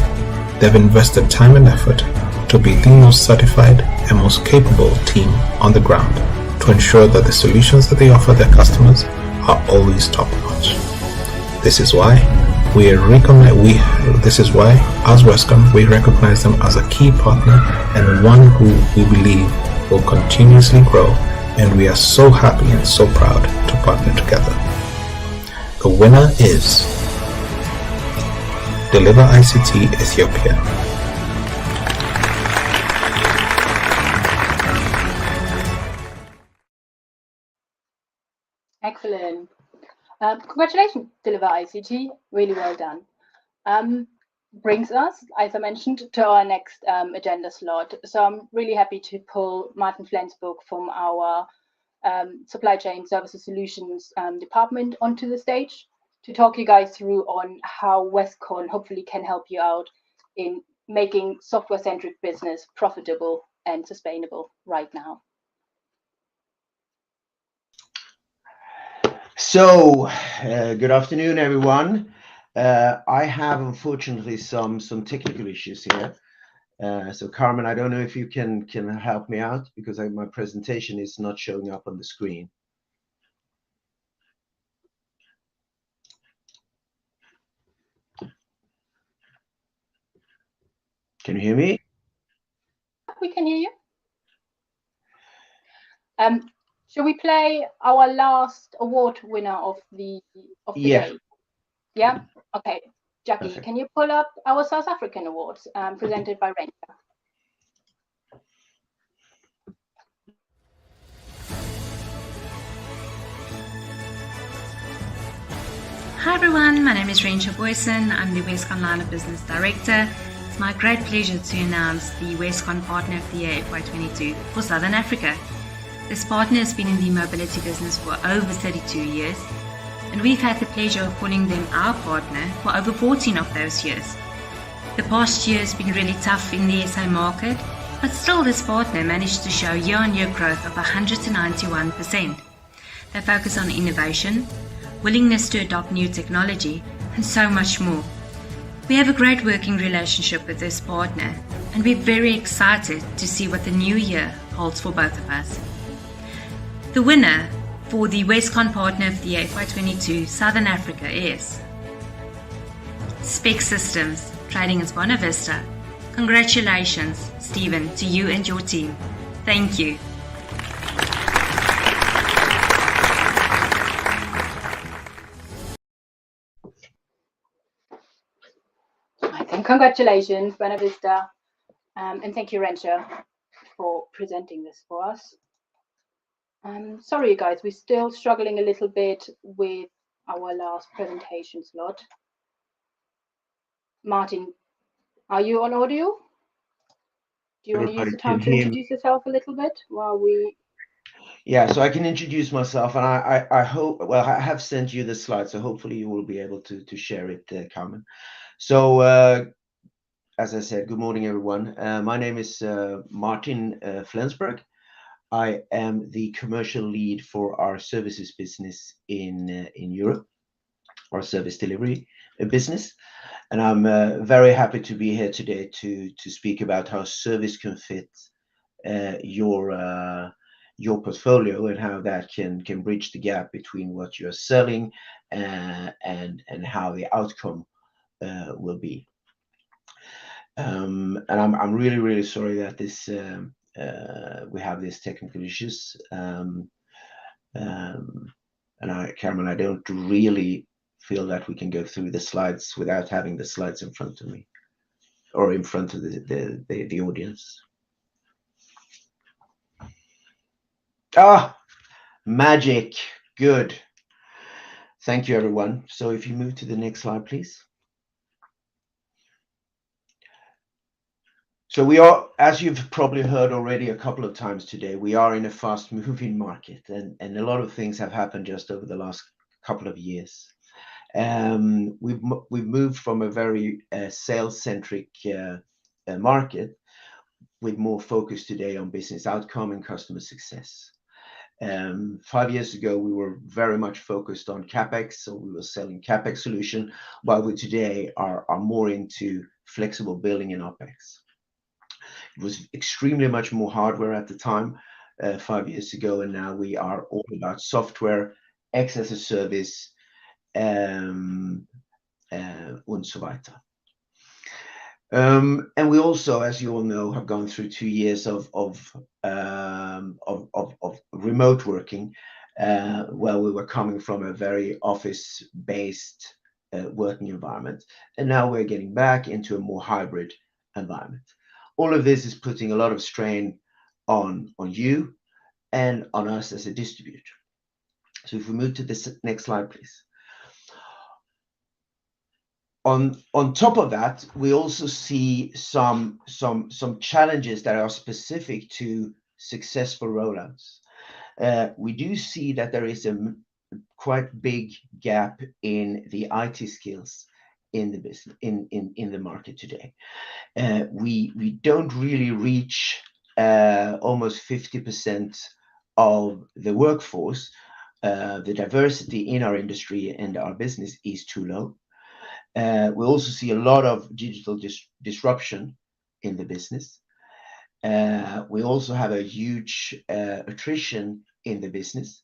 they've invested time and effort to be the most certified and most capable team on the ground to ensure that the solutions that they offer their customers are always top-notch. This is why as Westcon, we recognize them as a key partner and one who we believe will continuously grow, and we are so happy and so proud to partner together. The winner is Deliver ICT Ethiopia. Excellent. Congratulations, Deliver ICT. Really well done. Brings us, as I mentioned, to our next agenda slot. So I'm really happy to pull Martin Flensburg from our Supply Chain Services Solutions department onto the stage to talk you guys through on how Westcon hopefully can help you out in making software-centric business profitable and sustainable right now. So, good afternoon, everyone. I have unfortunately some technical issues here. So, Carmen, I don't know if you can help me out because my presentation is not showing up on the screen. Can you hear me? We can hear you. Shall we play our last award winner of the day? Yeah. Okay. Jackie, perfect. Can you pull up our South African awards presented by Ranger? Hi everyone, my name is Ranger Boyson. I'm the Westcon Line of Business Director. It's my great pleasure to announce the Westcon Partner of the Year FY22 for Southern Africa. This partner has been in the mobility business for over 32 years, and we've had the pleasure of calling them our partner for over 14 of those years. The past year has been really tough in the SA market, but still this partner managed to show year-on-year growth of 191%. They focus on innovation, willingness to adopt new technology, and so much more. We have a great working relationship with this partner, and we're very excited to see what the new year holds for both of us. The winner for the Westcon Partner of the Year FY22 Southern Africa is Spec Systems, trading as Buena Vista. Congratulations, Stephen, to you and your team. Thank you. And congratulations, Buena Vista, and thank you, Ranger, for presenting this for us. Sorry, you guys, we're still struggling a little bit with our last presentation slot. Martin, are you on audio? Do you want to use the time to introduce yourself a little bit while we... Yeah, so I can introduce myself, and I hope, well, I have sent you the slide, so hopefully you will be able to share it, Carmen. So, as I said, good morning, everyone. My name is Martin Flensburg. I am the commercial lead for our services business in Europe, our service delivery business. And I'm very happy to be here today to speak about how service can fit your portfolio and how that can bridge the gap between what you're selling and how the outcome will be. And I'm really sorry that this we have these technical issues. And Cameron, I don't really feel that we can go through the slides without having the slides in front of me or in front of the audience. Ah, magic. Good. Thank you, everyone. So if you move to the next slide, please. So we are, as you've probably heard already a couple of times today, we are in a fast-moving market, and a lot of things have happened just over the last couple of years. We've moved from a very sales-centric market with more focus today on business outcome and customer success. 5 years ago, we were very much focused on CapEx, so we were selling CapEx solution, while we today are more into flexible billing and OpEx. It was extremely much more hardware at the time, 5 years ago, and now we are all about software, X as a service, und so weiter. And we also, as you all know, have gone through 2 years of remote working, where we were coming from a very office-based working environment, and now we're getting back into a more hybrid environment. All of this is putting a lot of strain on you and on us as a distributor. So if we move to this next slide, please. On top of that, we also see some challenges that are specific to successful rollouts. We do see that there is a quite big gap in the IT skills in the business in the market today. We don't really reach almost 50% of the workforce. The diversity in our industry and our business is too low. We also see a lot of digital disruption in the business. We also have a huge attrition in the business.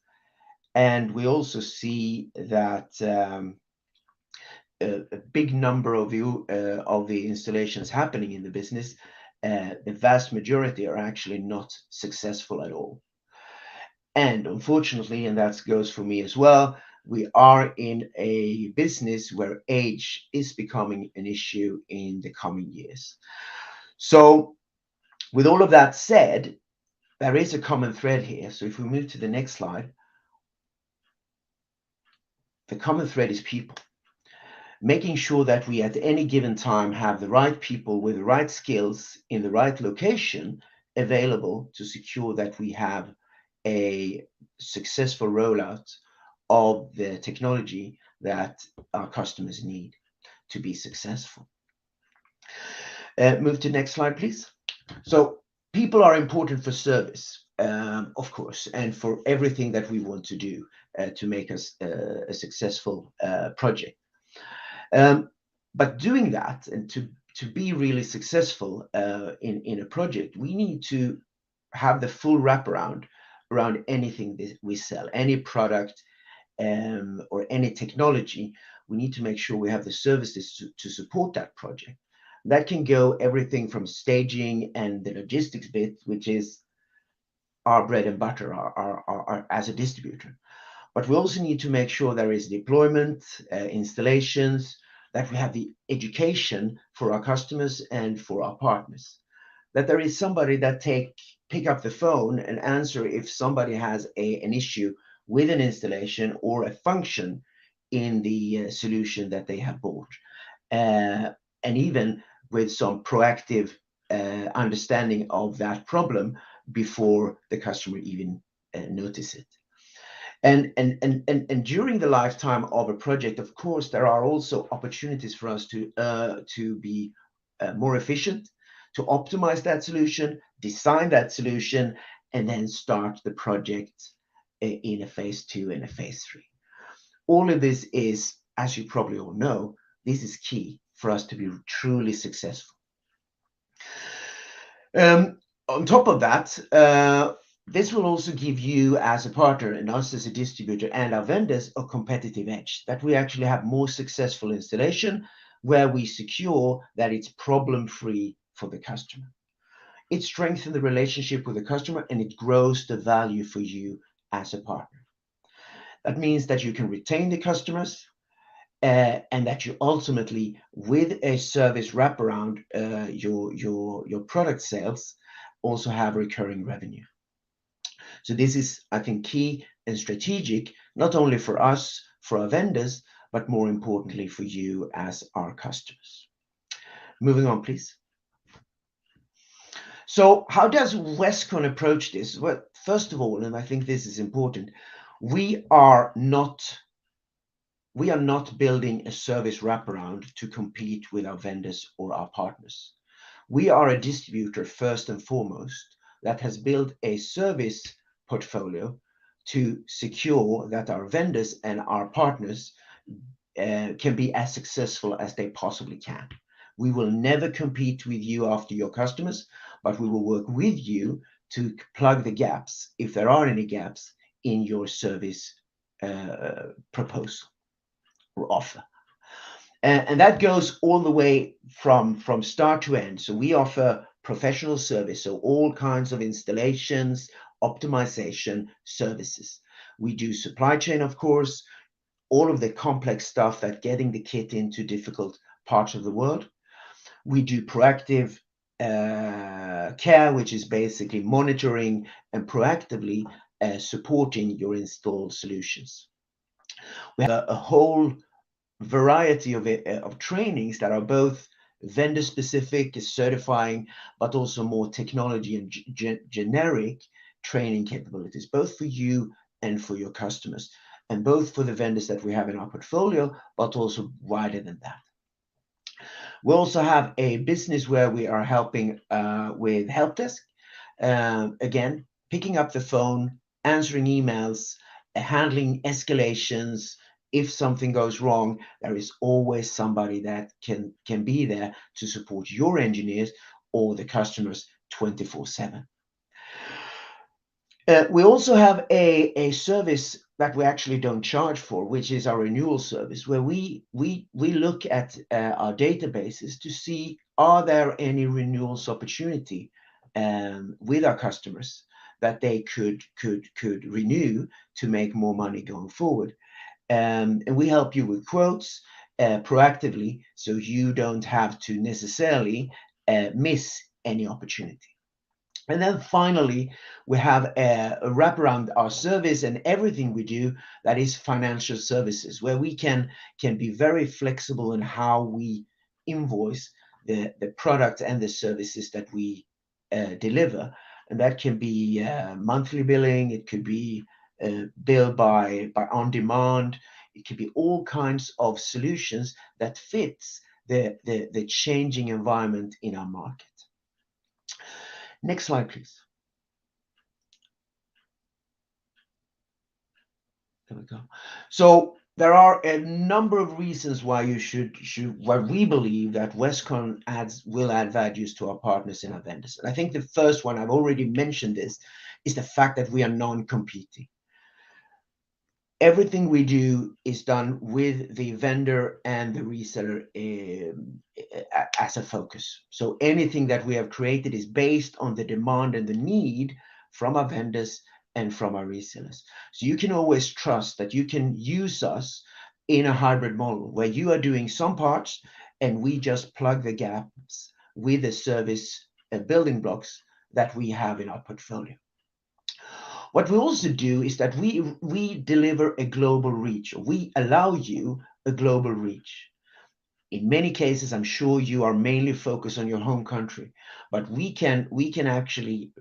And we also see that a big number of the installations happening in the business, the vast majority are actually not successful at all. And unfortunately, and that goes for me as well, we are in a business where age is becoming an issue in the coming years. So with all of that said, there is a common thread here. So if we move to the next slide, the common thread is people. Making sure that we at any given time have the right people with the right skills in the right location available to secure that we have a successful rollout of the technology that our customers need to be successful. Move to the next slide, please. So people are important for service, of course, and for everything that we want to do to make us a successful project. But doing that and to be really successful in a project, we need to have the full wraparound around anything that we sell, any product or any technology. We need to make sure we have the services to support that project. That can go everything from staging and the logistics bit, which is our bread and butter our as a distributor. But we also need to make sure there is deployment, installations, that we have the education for our customers and for our partners, that there is somebody that pick up the phone and answer if somebody has an issue with an installation or a function in the solution that they have bought, and even with some proactive understanding of that problem before the customer even notice it. And during the lifetime of a project, of course, there are also opportunities for us to be more efficient, to optimize that solution, design that solution, and then start the project in a phase 2 and a phase 3. All of this is, as you probably all know, this is key for us to be truly successful. On top of that, this will also give you as a partner and us as a distributor and our vendors a competitive edge, that we actually have more successful installation where we secure that it's problem-free for the customer. It strengthens the relationship with the customer and it grows the value for you as a partner. That means that you can retain the customers and that you ultimately, with a service wraparound your product sales, also have recurring revenue. So this is, I think, key and strategic, not only for us, for our vendors, but more importantly for you as our customers. Moving on, please. So how does Westcon approach this? Well, first of all, and I think this is important, we are not building a service wraparound to compete with our vendors or our partners. We are a distributor first and foremost that has built a service portfolio to secure that our vendors and our partners can be as successful as they possibly can. We will never compete with you after your customers, but we will work with you to plug the gaps, if there are any gaps, in your service proposal or offer. And that goes all the way from start to end. So we offer professional service, so all kinds of installations, optimization services. We do supply chain, of course, all of the complex stuff that getting the kit into difficult parts of the world. We do proactive care, which is basically monitoring and proactively supporting your installed solutions. We have a whole variety of trainings that are both vendor specific, certifying, but also more technology and generic training capabilities, both for you and for your customers, and both for the vendors that we have in our portfolio, but also wider than that. We also have a business where we are helping with help desk, again, picking up the phone, answering emails, handling escalations. If something goes wrong, there is always somebody that can be there to support your engineers or the customers 24/7. We also have a service that we actually don't charge for, which is our renewal service, where we look at our databases to see, are there any renewals opportunity with our customers that they could renew to make more money going forward. And we help you with quotes proactively, so you don't have to necessarily miss any opportunity. And then finally, we have a wrap around our service and everything we do that is financial services, where we can be very flexible in how we invoice the product and the services that we deliver. And that can be monthly billing, it could be billed by on demand, it could be all kinds of solutions that fits the changing environment in our market. Next slide, please. There we go. So there are a number of reasons why why we believe that Westcon will add values to our partners and our vendors. And I think the first one, I've already mentioned this, is the fact that we are non-competing. Everything we do is done with the vendor and the reseller as a focus. So anything that we have created is based on the demand and the need from our vendors and from our resellers. So you can always trust that you can use us in a hybrid model where you are doing some parts and we just plug the gaps with the service building blocks that we have in our portfolio. What we also do is that we deliver a global reach. We allow you a global reach. In many cases, I'm sure you are mainly focused on your home country, but we can actually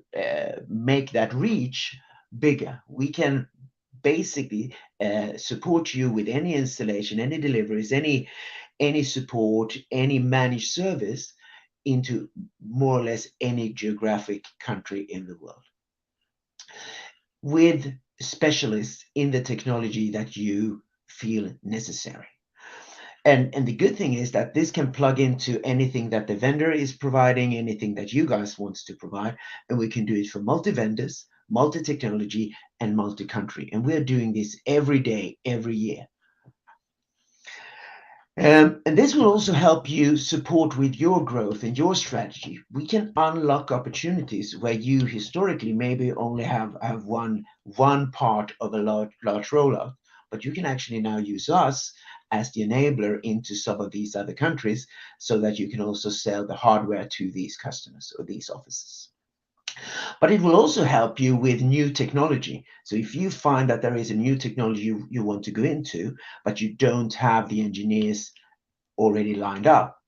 make that reach bigger. We can basically support you with any installation, any deliveries, any support, any managed service into more or less any geographic country in the world, with specialists in the technology that you feel necessary. And the good thing is that this can plug into anything that the vendor is providing, anything that you guys want to provide, and we can do it for multi-vendors, multi-technology, and multi-country. And we're doing this every day, every year. And this will also help you support with your growth and your strategy. We can unlock opportunities where you historically maybe only have one part of a large rollout, but you can actually now use us as the enabler into some of these other countries so that you can also sell the hardware to these customers or these offices. But it will also help you with new technology. So if you find that there is a new technology you want to go into, but you don't have the engineers already lined up,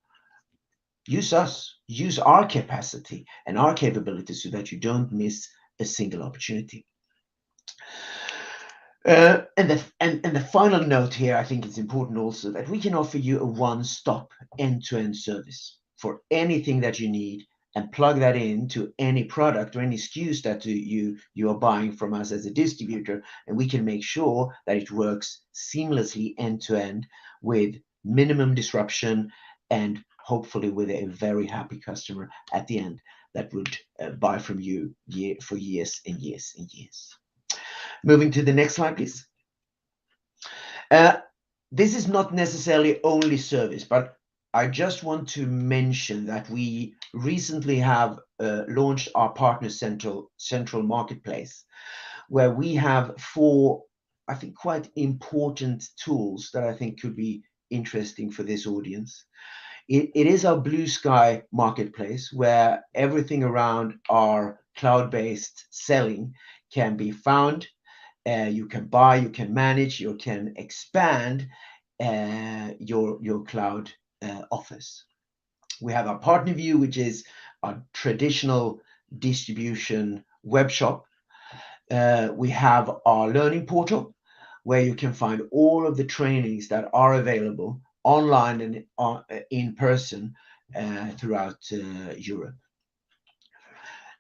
use us, use our capacity and our capabilities so that you don't miss a single opportunity. And the final note here, I think it's important also that we can offer you a one-stop end-to-end service for anything that you need, and plug that into any product or any SKUs that you are buying from us as a distributor, and we can make sure that it works seamlessly end-to-end with minimum disruption, and hopefully with a very happy customer at the end that would buy from you for years and years and years. Moving to the next slide, please. This is not necessarily only service, but I just want to mention that we recently have launched our Partner Central Marketplace, where we have 4, I think, quite important tools that I think could be interesting for this audience. It is our blue sky marketplace where everything around our cloud-based selling can be found. You can buy, you can manage, you can expand your cloud offers. We have our partner view, which is our traditional distribution web shop. We have our learning portal, where you can find all of the trainings that are available online and in person throughout Europe.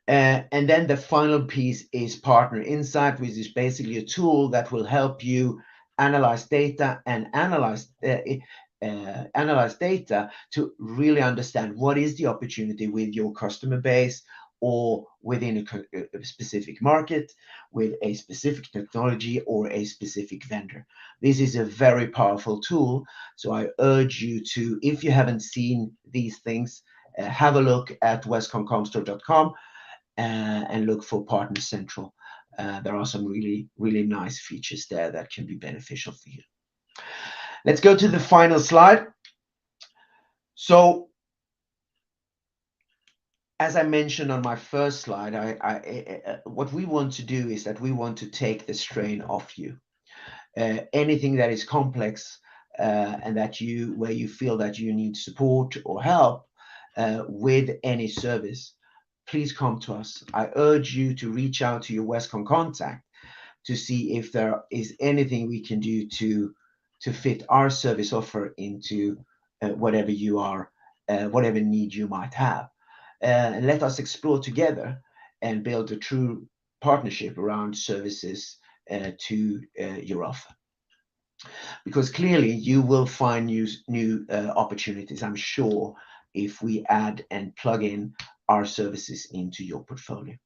And then the final piece is Partner Insight, which is basically a tool that will help you analyze data and analyze data to really understand what is the opportunity with your customer base or within a specific market with a specific technology or a specific vendor. This is a very powerful tool. So I urge you to, if you haven't seen these things, have a look at westconcomstore.com and look for Partner Central. There are some really, really nice features there that can be beneficial for you. Let's go to the final slide. So, as I mentioned on my first slide, what we want to do is that we want to take the strain off you. Anything that is complex and where you feel that you need support or help with any service, please come to us. I urge you to reach out to your Westcon contact to see if there is anything we can do to fit our service offer into whatever you are, whatever need you might have. And let us explore together and build a true partnership around services to your offer. Because clearly you will find new opportunities, I'm sure, if we add and plug in our services into your portfolio.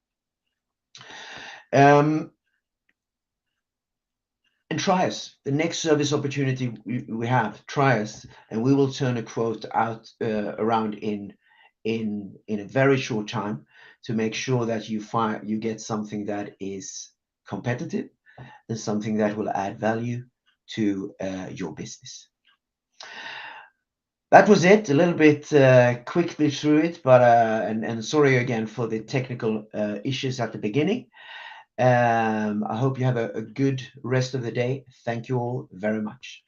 And try us. The next service opportunity we have, try us, and we will turn a quote out around in a very short time to make sure that you get something that is competitive and something that will add value to your business. That was it, a little bit quickly through it, but and sorry again for the technical issues at the beginning. I hope you have a good rest of the day. Thank you all very much.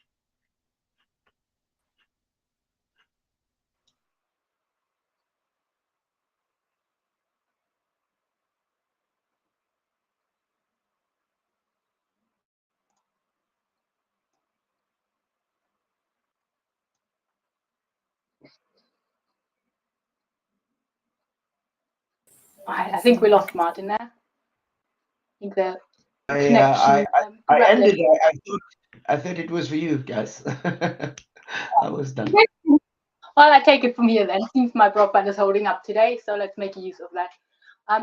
I think we lost Martin there. I think the I connection. ended. I thought it was for you guys. I was done. Well, I take it from here then. Seems my broadband is holding up today, so let's make use of that.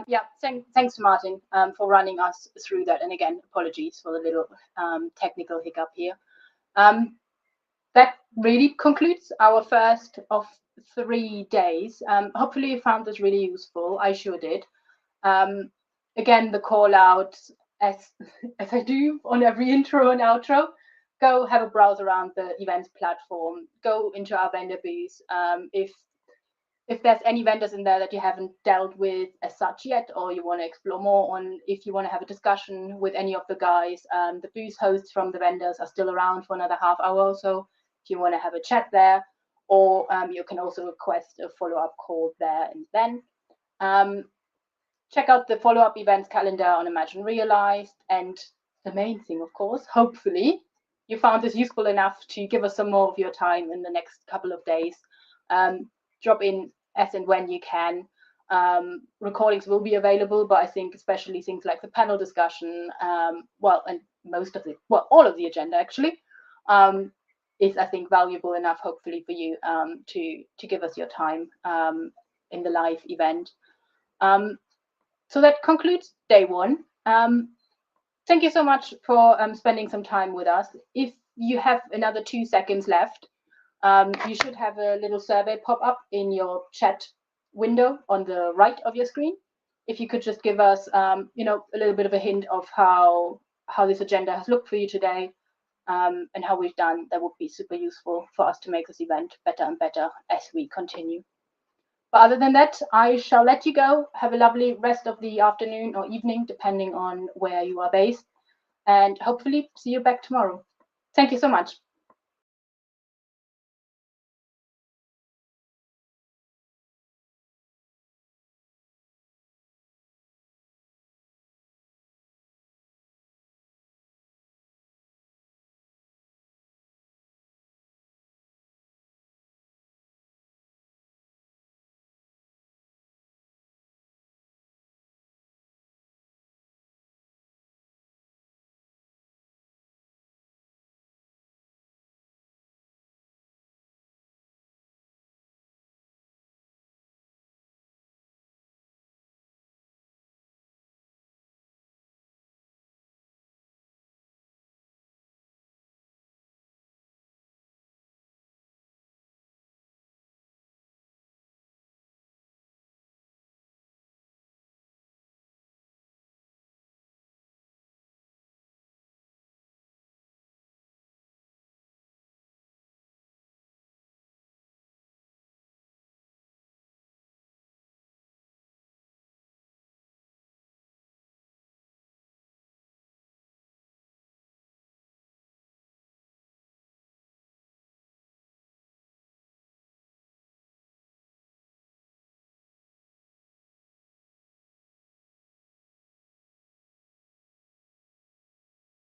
Yeah, thanks to Martin for running us through that. And again, apologies for the little technical hiccup here. That really concludes our first of 3 days. Hopefully you found this really useful. I sure did. Again, the call out, as I do on every intro and outro, go have a browse around the events platform, go into our vendor booth. If there's any vendors in there that you haven't dealt with as such yet, or you want to explore more on, if you want to have a discussion with any of the guys, the booth hosts from the vendors are still around for another half hour or so. If you want to have a chat there, or you can also request a follow-up call there and then. Check out the follow-up events calendar on Imagine Realized, and the main thing, of course, hopefully you found this useful enough to give us some more of your time in the next couple of days. Drop in as and when you can. Recordings will be available, but I think especially things like the panel discussion, and all of the agenda actually, is I think valuable enough, hopefully for you, to give us your time in the live event. So that concludes day 1. Thank you so much for spending some time with us. If you have another 2 seconds left, you should have a little survey pop up in your chat window on the right of your screen. If you could just give us, a little bit of a hint of how this agenda has looked for you today, and how we've done, that would be super useful for us to make this event better and better as we continue. But other than that, I shall let you go. Have a lovely rest of the afternoon or evening, depending on where you are based, and hopefully see you back tomorrow. Thank you so much.